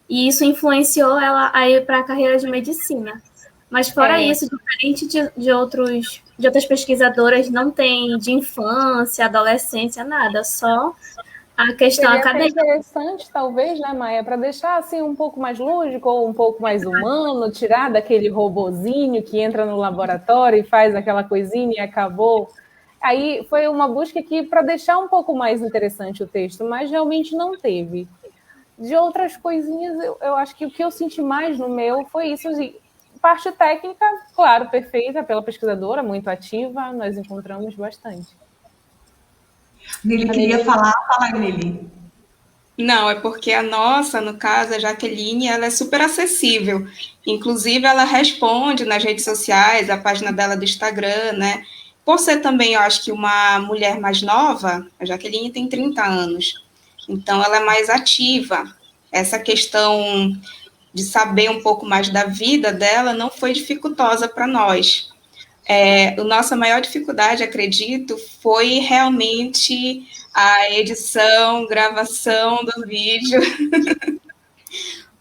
E isso influenciou ela a ir para a carreira de medicina. Mas fora isso, diferente de outras pesquisadoras, não tem de infância, adolescência, nada, só a questão acadêmica. É interessante, talvez, né, Maia, para deixar assim um pouco mais lúdico ou um pouco mais humano, tirar daquele robozinho que entra no laboratório e faz aquela coisinha e acabou. Aí foi uma busca aqui para deixar um pouco mais interessante o texto, mas realmente não teve. De outras coisinhas, eu acho que o que eu senti mais no meu foi isso, assim, parte técnica, claro, perfeita pela pesquisadora, muito ativa, nós encontramos bastante. Nelly queria falar, fala aí, Nelly. Não, é porque a nossa, no caso, a Jaqueline, ela é super acessível. Inclusive, ela responde nas redes sociais, a página dela do Instagram, né? Por ser também, eu acho que uma mulher mais nova, a Jaqueline tem 30 anos, então ela é mais ativa. Essa questão de saber um pouco mais da vida dela não foi dificultosa para nós. A nossa maior dificuldade, acredito, foi realmente a edição, gravação do vídeo.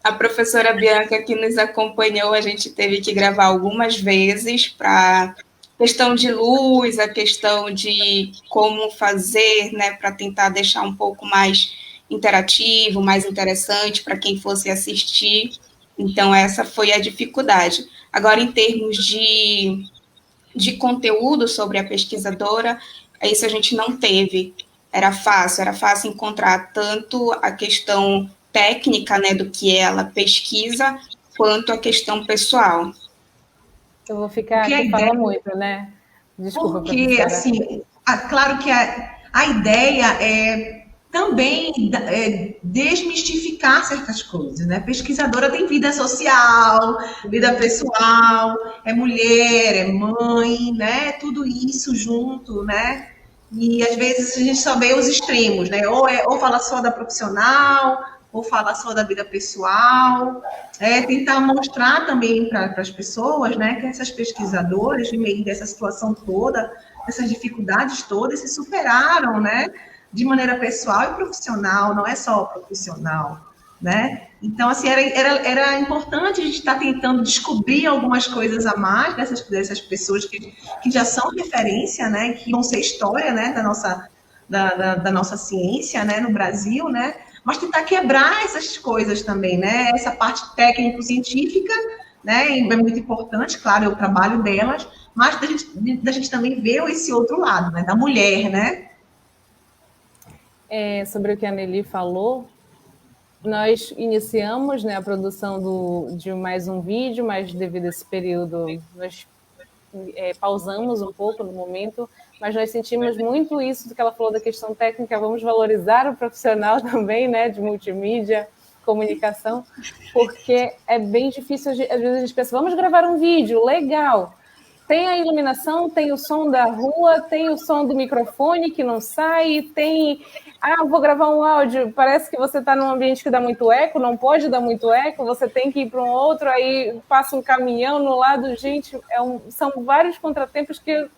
A professora Bianca, que nos acompanhou, a gente teve que gravar algumas vezes para questão de luz, a questão de como fazer, né, para tentar deixar um pouco mais interativo, mais interessante para quem fosse assistir. Então, essa foi a dificuldade. Agora, em termos de conteúdo sobre a pesquisadora, isso a gente não teve. Era fácil encontrar tanto a questão técnica, né, do que ela pesquisa, quanto a questão pessoal. Eu vou ficar aqui falando muito, né? Desculpa, Porque, professora. assim, claro que a ideia é também desmistificar certas coisas, né? Pesquisadora tem vida social, vida pessoal, é mulher, é mãe, né? Tudo isso junto, né? E às vezes a gente só vê os extremos, né? Ou fala só da profissional, ou fala só da vida pessoal. Tentar mostrar também para as pessoas, né, que essas pesquisadoras, no meio dessa situação toda, dessas dificuldades todas, se superaram, né, de maneira pessoal e profissional, não é só profissional, né? Então, assim, era importante a gente estar tentando descobrir algumas coisas a mais dessas pessoas que já são referência, né, que vão ser história, né, da nossa ciência, né, no Brasil, né, mas tentar quebrar essas coisas também, né, essa parte técnico-científica, né, é muito importante, claro, é o trabalho delas, mas da gente também ver esse outro lado, né, da mulher, né. Sobre o que a Nelly falou, nós iniciamos, né, a produção de mais um vídeo, mas devido a esse período nós pausamos um pouco no momento, mas nós sentimos muito isso do que ela falou da questão técnica, vamos valorizar o profissional também, né, de multimídia, comunicação, porque é bem difícil, às vezes a gente pensa, vamos gravar um vídeo, legal, tem a iluminação, tem o som da rua, tem o som do microfone que não sai, tem... vou gravar um áudio, parece que você está num ambiente que dá muito eco, não pode dar muito eco, você tem que ir para um outro, aí passa um caminhão no lado, gente, são vários contratempos que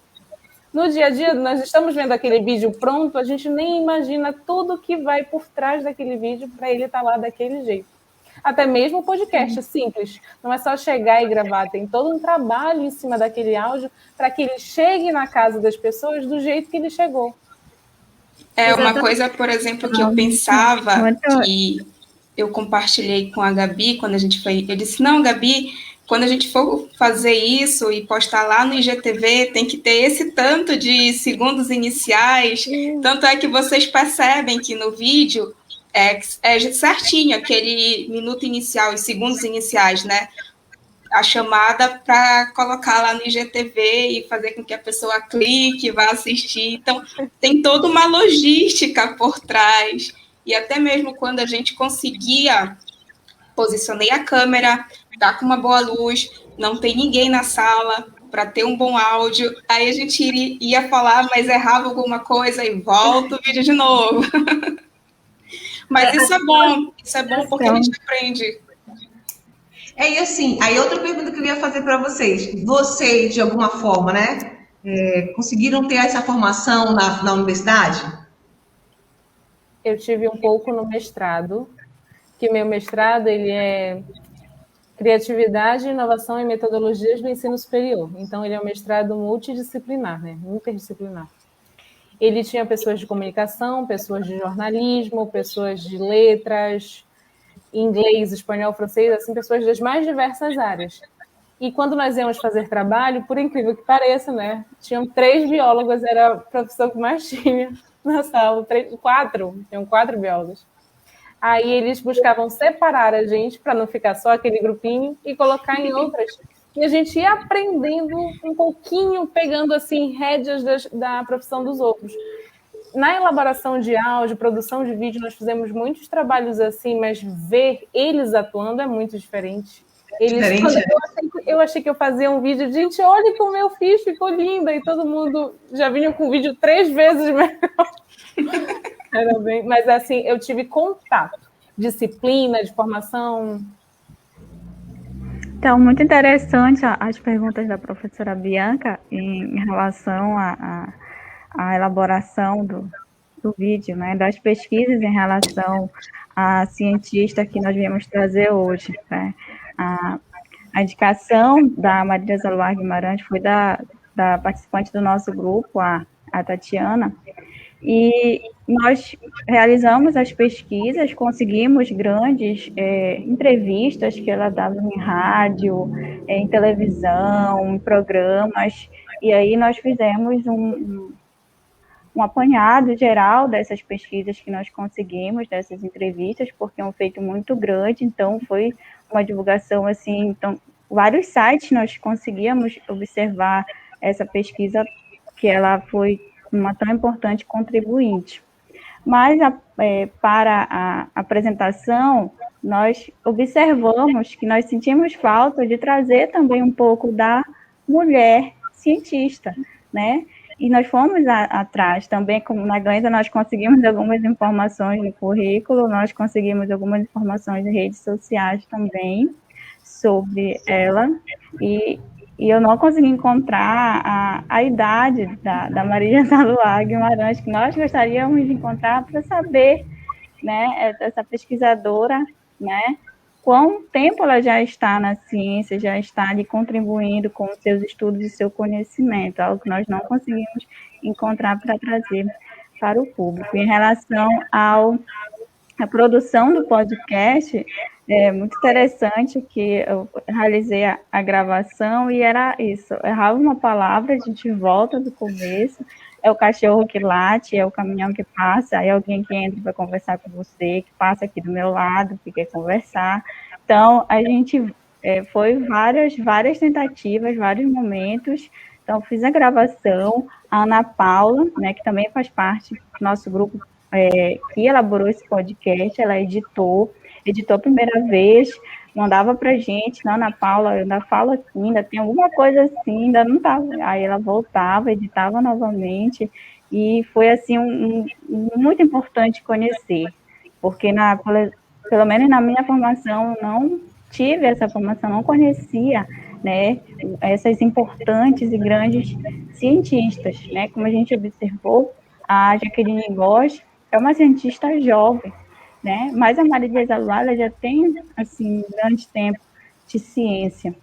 no dia a dia nós estamos vendo aquele vídeo pronto, a gente nem imagina tudo que vai por trás daquele vídeo para ele estar lá daquele jeito. Até mesmo o podcast simples, não é só chegar e gravar, tem todo um trabalho em cima daquele áudio para que ele chegue na casa das pessoas do jeito que ele chegou. Uma coisa, por exemplo, que eu pensava, que eu compartilhei com a Gabi, quando a gente foi, eu disse, não, Gabi, quando a gente for fazer isso e postar lá no IGTV, tem que ter esse tanto de segundos iniciais, tanto é que vocês percebem que no vídeo é certinho, aquele minuto inicial, os segundos iniciais, né? A chamada para colocar lá no IGTV e fazer com que a pessoa clique, vá assistir. Então, tem toda uma logística por trás. E até mesmo quando a gente conseguia, posicionei a câmera, tá com uma boa luz, não tem ninguém na sala para ter um bom áudio, aí a gente ia falar, mas errava alguma coisa e volta o vídeo de novo. Mas isso é bom porque a gente aprende. E assim, aí outra pergunta que eu ia fazer para vocês, de alguma forma, né, conseguiram ter essa formação na universidade? Eu tive um pouco no mestrado, que meu mestrado ele é Criatividade, Inovação e Metodologias do Ensino Superior. Então, ele é um mestrado multidisciplinar, né, interdisciplinar. Ele tinha pessoas de comunicação, pessoas de jornalismo, pessoas de letras, inglês, espanhol, francês, assim, pessoas das mais diversas áreas. E quando nós íamos fazer trabalho, por incrível que pareça, né, tinham 3 biólogas, era a profissão que mais tinha na sala, 4 biólogos. Aí eles buscavam separar a gente, para não ficar só aquele grupinho, e colocar em outras. E a gente ia aprendendo um pouquinho, pegando assim rédeas da profissão dos outros. Na elaboração de áudio, produção de vídeo, nós fizemos muitos trabalhos assim, mas ver eles atuando é muito diferente. Eu achei que eu fazia um vídeo, gente, olha como eu fiz, ficou linda, e todo mundo já vinha com o vídeo 3 vezes melhor. Era bem, mas assim, eu tive contato, disciplina, de formação. Então, muito interessante as perguntas da professora Bianca em relação à elaboração do vídeo, né, das pesquisas em relação à cientista que nós viemos trazer hoje, né? A indicação da Marília Zaluar Guimarães foi da participante do nosso grupo, a Tatiana, e nós realizamos as pesquisas, conseguimos grandes entrevistas que ela dava em rádio, em televisão, em programas, e aí nós fizemos um apanhado geral dessas pesquisas que nós conseguimos, dessas entrevistas, porque é um feito muito grande, então foi uma divulgação assim, então vários sites nós conseguíamos observar essa pesquisa que ela foi uma tão importante contribuinte. Mas, para a apresentação, nós observamos que nós sentimos falta de trazer também um pouco da mulher cientista, né? E nós fomos atrás também, como na Glenda, nós conseguimos algumas informações no currículo, nós conseguimos algumas informações em redes sociais também sobre ela, e eu não consegui encontrar a idade da Marília Zaluar Guimarães, que nós gostaríamos de encontrar para saber, né, essa pesquisadora, né, quão tempo ela já está na ciência, já está ali contribuindo com os seus estudos e seu conhecimento, algo que nós não conseguimos encontrar para trazer para o público. Em relação à produção do podcast, é muito interessante que eu realizei a gravação e era isso, errava uma palavra, a gente volta do começo, é o cachorro que late, é o caminhão que passa, é alguém que entra para conversar com você, que passa aqui do meu lado, que quer conversar. Então, a gente foi várias tentativas, vários momentos. Então, fiz a gravação, a Ana Paula, né, que também faz parte do nosso grupo, que elaborou esse podcast, ela editou a primeira vez, mandava pra gente, não, Ana Paula, eu ainda falo assim, ainda tem alguma coisa assim, ainda não estava. Aí ela voltava, editava novamente, e foi, assim, muito importante conhecer, porque, pelo menos na minha formação, não tive essa formação, não conhecia, né, essas importantes e grandes cientistas, né, como a gente observou, a Jaqueline Góes é uma cientista jovem, né? Mas a Marília Zaluar já tem, assim, grande tempo de ciência,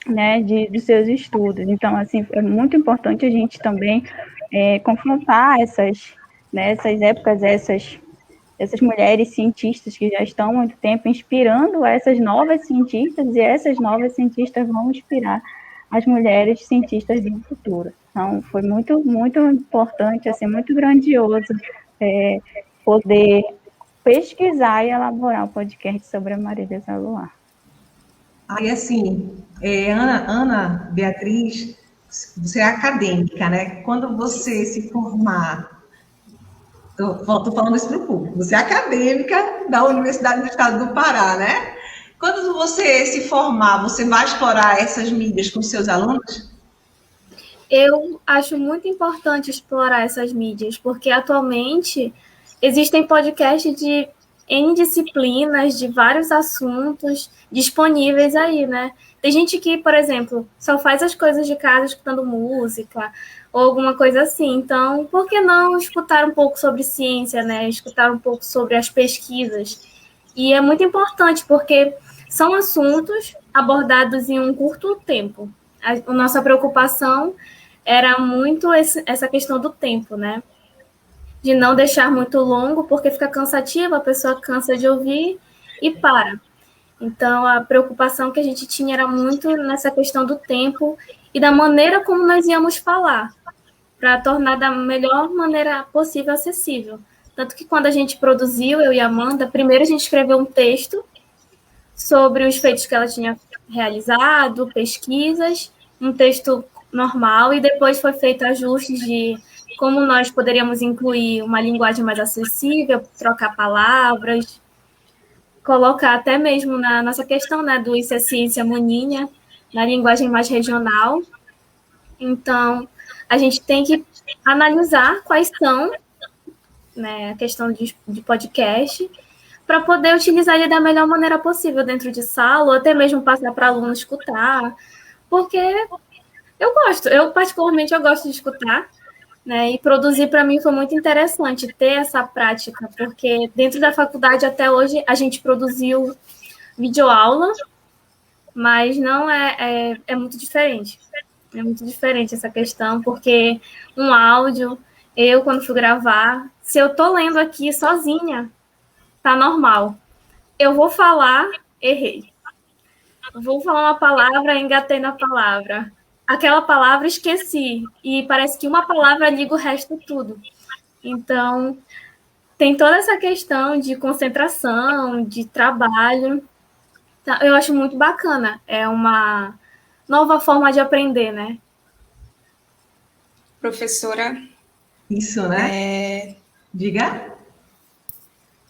né, de seus estudos. Então, assim, é muito importante a gente também confrontar essas épocas, essas mulheres cientistas que já estão há muito tempo inspirando essas novas cientistas, e essas novas cientistas vão inspirar as mulheres cientistas do futuro. Então, foi muito, muito importante, assim, muito grandioso poder pesquisar e elaborar um podcast sobre a Marília Zaluar. Aí, assim, Ana Beatriz, você é acadêmica, né? Quando você se formar, estou falando isso para o público, você é acadêmica da Universidade do Estado do Pará, né? Quando você se formar, você vai explorar essas mídias com seus alunos? Eu acho muito importante explorar essas mídias, porque atualmente existem podcasts de N disciplinas, de vários assuntos disponíveis aí, né? Tem gente que, por exemplo, só faz as coisas de casa escutando música ou alguma coisa assim. Então, por que não escutar um pouco sobre ciência, né? Escutar um pouco sobre as pesquisas. E é muito importante, porque são assuntos abordados em um curto tempo. A nossa preocupação era muito essa questão do tempo, né? De não deixar muito longo, porque fica cansativo, a pessoa cansa de ouvir e para. Então, a preocupação que a gente tinha era muito nessa questão do tempo e da maneira como nós íamos falar, para tornar da melhor maneira possível acessível. Tanto que quando a gente produziu, eu e a Amanda, primeiro a gente escreveu um texto sobre os feitos que ela tinha realizado, pesquisas, um texto normal, e depois foi feito ajustes de como nós poderíamos incluir uma linguagem mais acessível, trocar palavras, colocar até mesmo na nossa questão, né, do Isso é Ciência Maninha, na linguagem mais regional. Então, a gente tem que analisar quais são, né, a questão de podcast, para poder utilizar ele da melhor maneira possível dentro de sala, ou até mesmo passar para aluno escutar, porque eu particularmente gosto de escutar, né, e produzir para mim foi muito interessante ter essa prática, porque dentro da faculdade até hoje a gente produziu videoaula, mas não é muito diferente. É muito diferente essa questão, porque um áudio, eu quando fui gravar, se eu tô lendo aqui sozinha, tá normal. Eu vou falar, errei. Vou falar uma palavra, engatei na palavra. Aquela palavra esqueci, e parece que uma palavra liga o resto tudo. Então, tem toda essa questão de concentração, de trabalho. Eu acho muito bacana. É uma nova forma de aprender, né? Professora, Isso, né? Diga.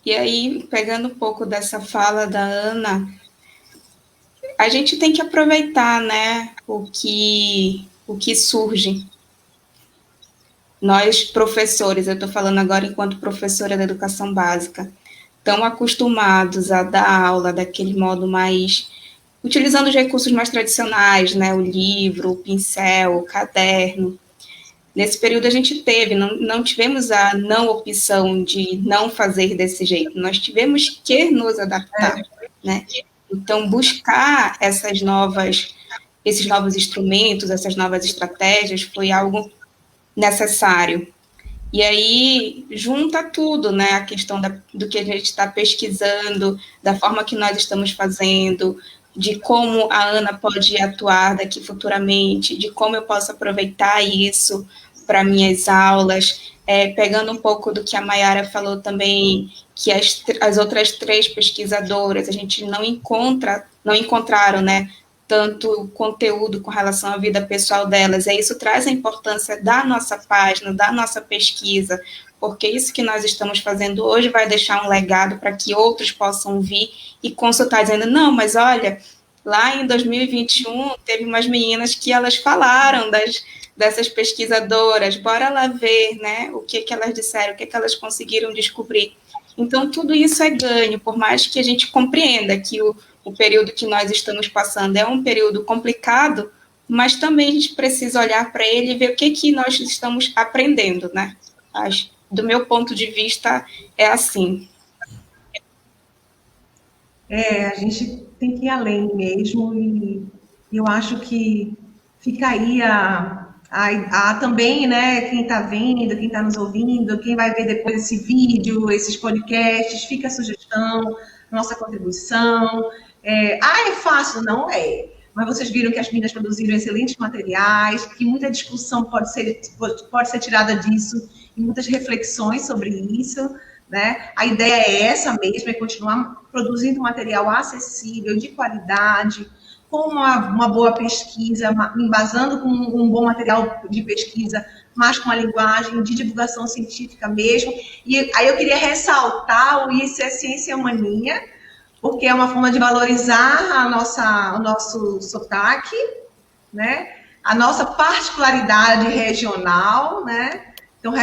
E aí, pegando um pouco dessa fala da Ana, a gente tem que aproveitar, né, o que surge. Nós, professores, eu estou falando agora enquanto professora da educação básica, tão acostumados a dar aula daquele modo mais, utilizando os recursos mais tradicionais, né, o livro, o pincel, o caderno. Nesse período a gente não tivemos a não opção de não fazer desse jeito, nós tivemos que nos adaptar, né? Então, buscar esses novos instrumentos, essas novas estratégias, foi algo necessário. E aí, junta tudo, né? A questão do que a gente está pesquisando, da forma que nós estamos fazendo, de como a Ana pode atuar daqui futuramente, de como eu posso aproveitar isso para minhas aulas, pegando um pouco do que a Mayara falou também, que as outras 3 pesquisadoras, a gente não encontraram, né, tanto conteúdo com relação à vida pessoal delas, e isso traz a importância da nossa página, da nossa pesquisa, porque isso que nós estamos fazendo hoje vai deixar um legado para que outros possam vir e consultar, dizendo, não, mas olha, lá em 2021 teve umas meninas que elas falaram dessas pesquisadoras, bora lá ver, né, o que elas disseram, o que elas conseguiram descobrir. Então, tudo isso é ganho, por mais que a gente compreenda que o período que nós estamos passando é um período complicado, mas também a gente precisa olhar para ele e ver o que nós estamos aprendendo, né? Mas, do meu ponto de vista, é assim. A gente tem que ir além mesmo, e eu acho que fica aí também, né, quem está vendo, quem está nos ouvindo, quem vai ver depois esse vídeo, esses podcasts, fica a sugestão, nossa contribuição. É fácil? Não é. Mas vocês viram que as meninas produziram excelentes materiais, que muita discussão pode ser tirada disso, e muitas reflexões sobre isso, né? A ideia é essa mesmo, é continuar produzindo material acessível, de qualidade, com uma boa pesquisa, embasando com um bom material de pesquisa, mas com a linguagem de divulgação científica mesmo. E aí eu queria ressaltar o Isso é Ciência Mania, porque é uma forma de valorizar o nosso sotaque, né? A nossa particularidade regional, né? Então,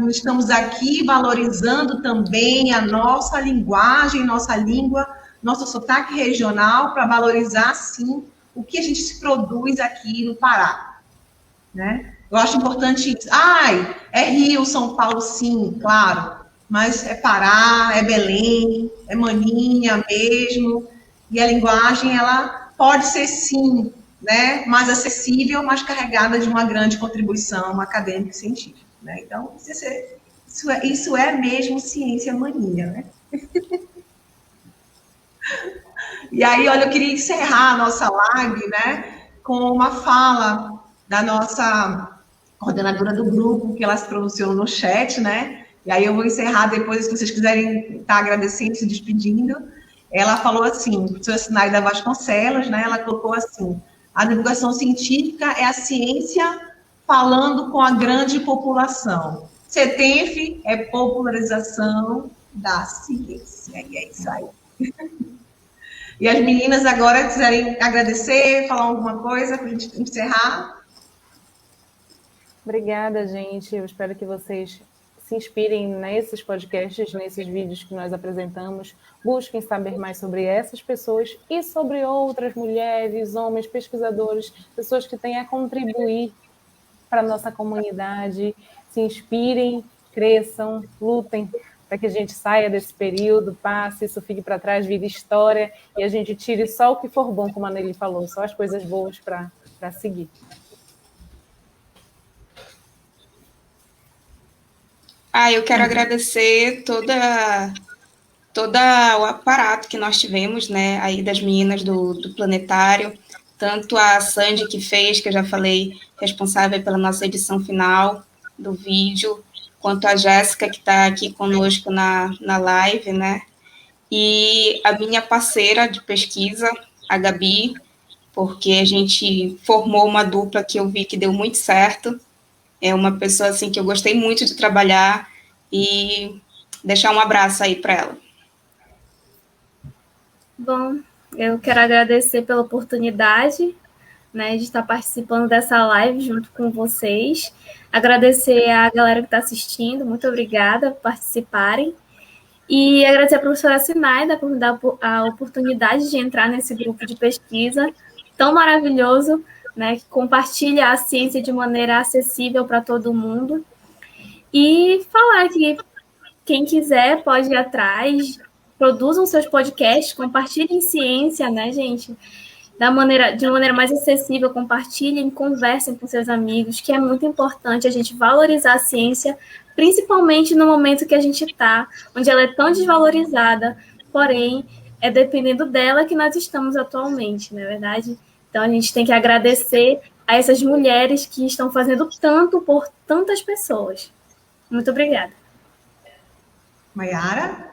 estamos aqui valorizando também a nossa linguagem, nossa língua, nosso sotaque regional, para valorizar, sim, o que a gente se produz aqui no Pará, né? Eu acho importante isso. É Rio, São Paulo, sim, claro, mas é Pará, é Belém, é Maninha mesmo, e a linguagem, ela pode ser, sim, né, mais acessível, mas carregada de uma grande contribuição acadêmica e científica, né? Então, isso é mesmo ciência mania, né? E aí, olha, eu queria encerrar a nossa live, né, com uma fala da nossa coordenadora do grupo, que ela se pronunciou no chat, né? E aí eu vou encerrar depois, se vocês quiserem estar agradecendo, se despedindo. Ela falou assim, a professora Sinaida Vasconcelos, né? Ela colocou assim: a divulgação científica é a ciência falando com a grande população. CETENF é popularização da ciência. E é isso aí. E as meninas agora quiserem agradecer, falar alguma coisa para a gente encerrar. Obrigada, gente. Eu espero que vocês se inspirem nesses podcasts, nesses vídeos que nós apresentamos. Busquem saber mais sobre essas pessoas e sobre outras mulheres, homens, pesquisadores, pessoas que têm a contribuir para a nossa comunidade. Se inspirem, cresçam, lutem para que a gente saia desse período, passe, isso fique para trás, vire história, e a gente tire só o que for bom, como a Nelly falou, só as coisas boas para seguir. Eu quero agradecer todo o aparato que nós tivemos, né, aí das meninas do Planetário, tanto a Sandy que fez, que eu já falei, responsável pela nossa edição final do vídeo, quanto a Jéssica, que está aqui conosco na live, né, e a minha parceira de pesquisa, a Gabi, porque a gente formou uma dupla que eu vi que deu muito certo, É uma pessoa assim que eu gostei muito de trabalhar e deixar um abraço aí para ela. Bom, eu quero agradecer pela oportunidade, né, de estar participando dessa live junto com vocês. Agradecer a galera que está assistindo, muito obrigada por participarem. E agradecer a professora Sinaida por me dar a oportunidade de entrar nesse grupo de pesquisa tão maravilhoso, né, que compartilha a ciência de maneira acessível para todo mundo. E falar que quem quiser pode ir atrás, produzam seus podcasts, compartilhem ciência, né, gente? De uma maneira mais acessível, compartilhem, conversem com seus amigos, que é muito importante a gente valorizar a ciência, principalmente no momento que a gente está, onde ela é tão desvalorizada, porém, é dependendo dela que nós estamos atualmente, não é verdade? Então, a gente tem que agradecer a essas mulheres que estão fazendo tanto por tantas pessoas. Muito obrigada. Maiara?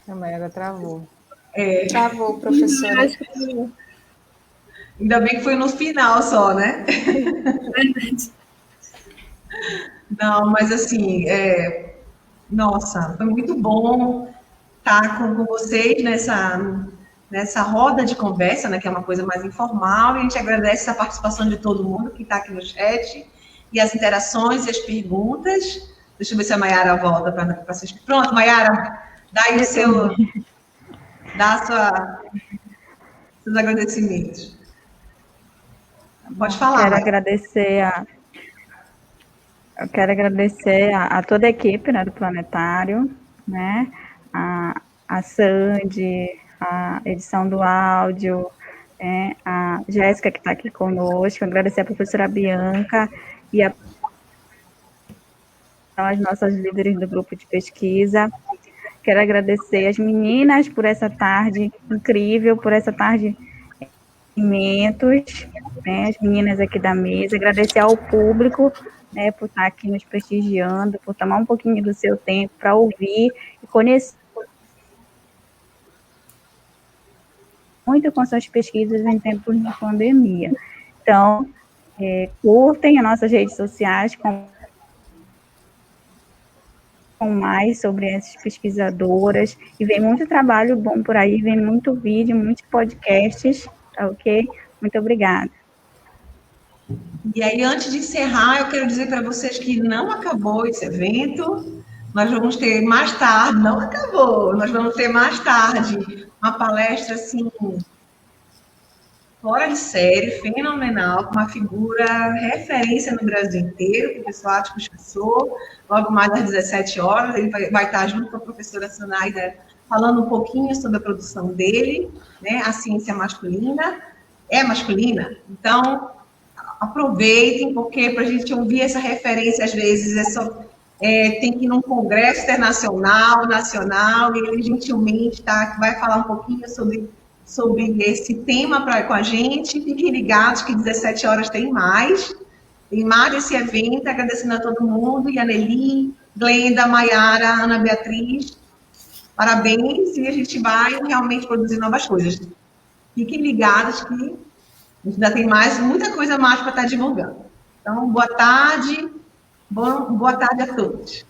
A Maiara travou. Travou, professora. Ainda bem que foi no final só, né? Não, mas assim, nossa, foi muito bom estar com vocês nessa roda de conversa, né, que é uma coisa mais informal, e a gente agradece a participação de todo mundo que está aqui no chat, e as interações e as perguntas. Deixa eu ver se a Maiara volta para assistir. Pronto, Maiara, dá aí seus agradecimentos. Pode falar. Eu quero agradecer a toda a equipe, né, do Planetário, né, a Sandy, a edição do áudio, a Jéssica, que está aqui conosco, agradecer a professora Bianca e as nossas líderes do grupo de pesquisa. Quero agradecer as meninas por essa tarde incrível, por essa tarde imensos, né, as meninas aqui da mesa, agradecer ao público, né, por estar aqui nos prestigiando, por tomar um pouquinho do seu tempo para ouvir e conhecer muito com suas pesquisas em tempos de pandemia. Então, curtem as nossas redes sociais com mais sobre essas pesquisadoras, e vem muito trabalho bom por aí, vem muito vídeo, muitos podcasts, tá ok? Muito obrigada. E aí, antes de encerrar, eu quero dizer para vocês que não acabou esse evento, nós vamos ter mais tarde, não acabou, nós vamos ter mais tarde uma palestra, assim, fora de série, fenomenal, com uma figura referência no Brasil inteiro, o professor Áticos Chassor, logo mais às 17 horas, ele vai estar junto com a professora Sinaida, falando um pouquinho sobre a produção dele, né, a ciência masculina, é masculina, então aproveitem, porque para a gente ouvir essa referência, às vezes, tem que ir num congresso internacional, nacional, e ele gentilmente vai falar um pouquinho sobre esse tema com a gente. Fiquem ligados que 17 horas tem mais esse evento, agradecendo a todo mundo, e a Nelly, Glenda, Maiara, Ana Beatriz, parabéns, e a gente vai realmente produzir novas coisas. Fiquem ligados que ainda tem muita coisa mais para estar divulgando. Então, boa tarde a todos.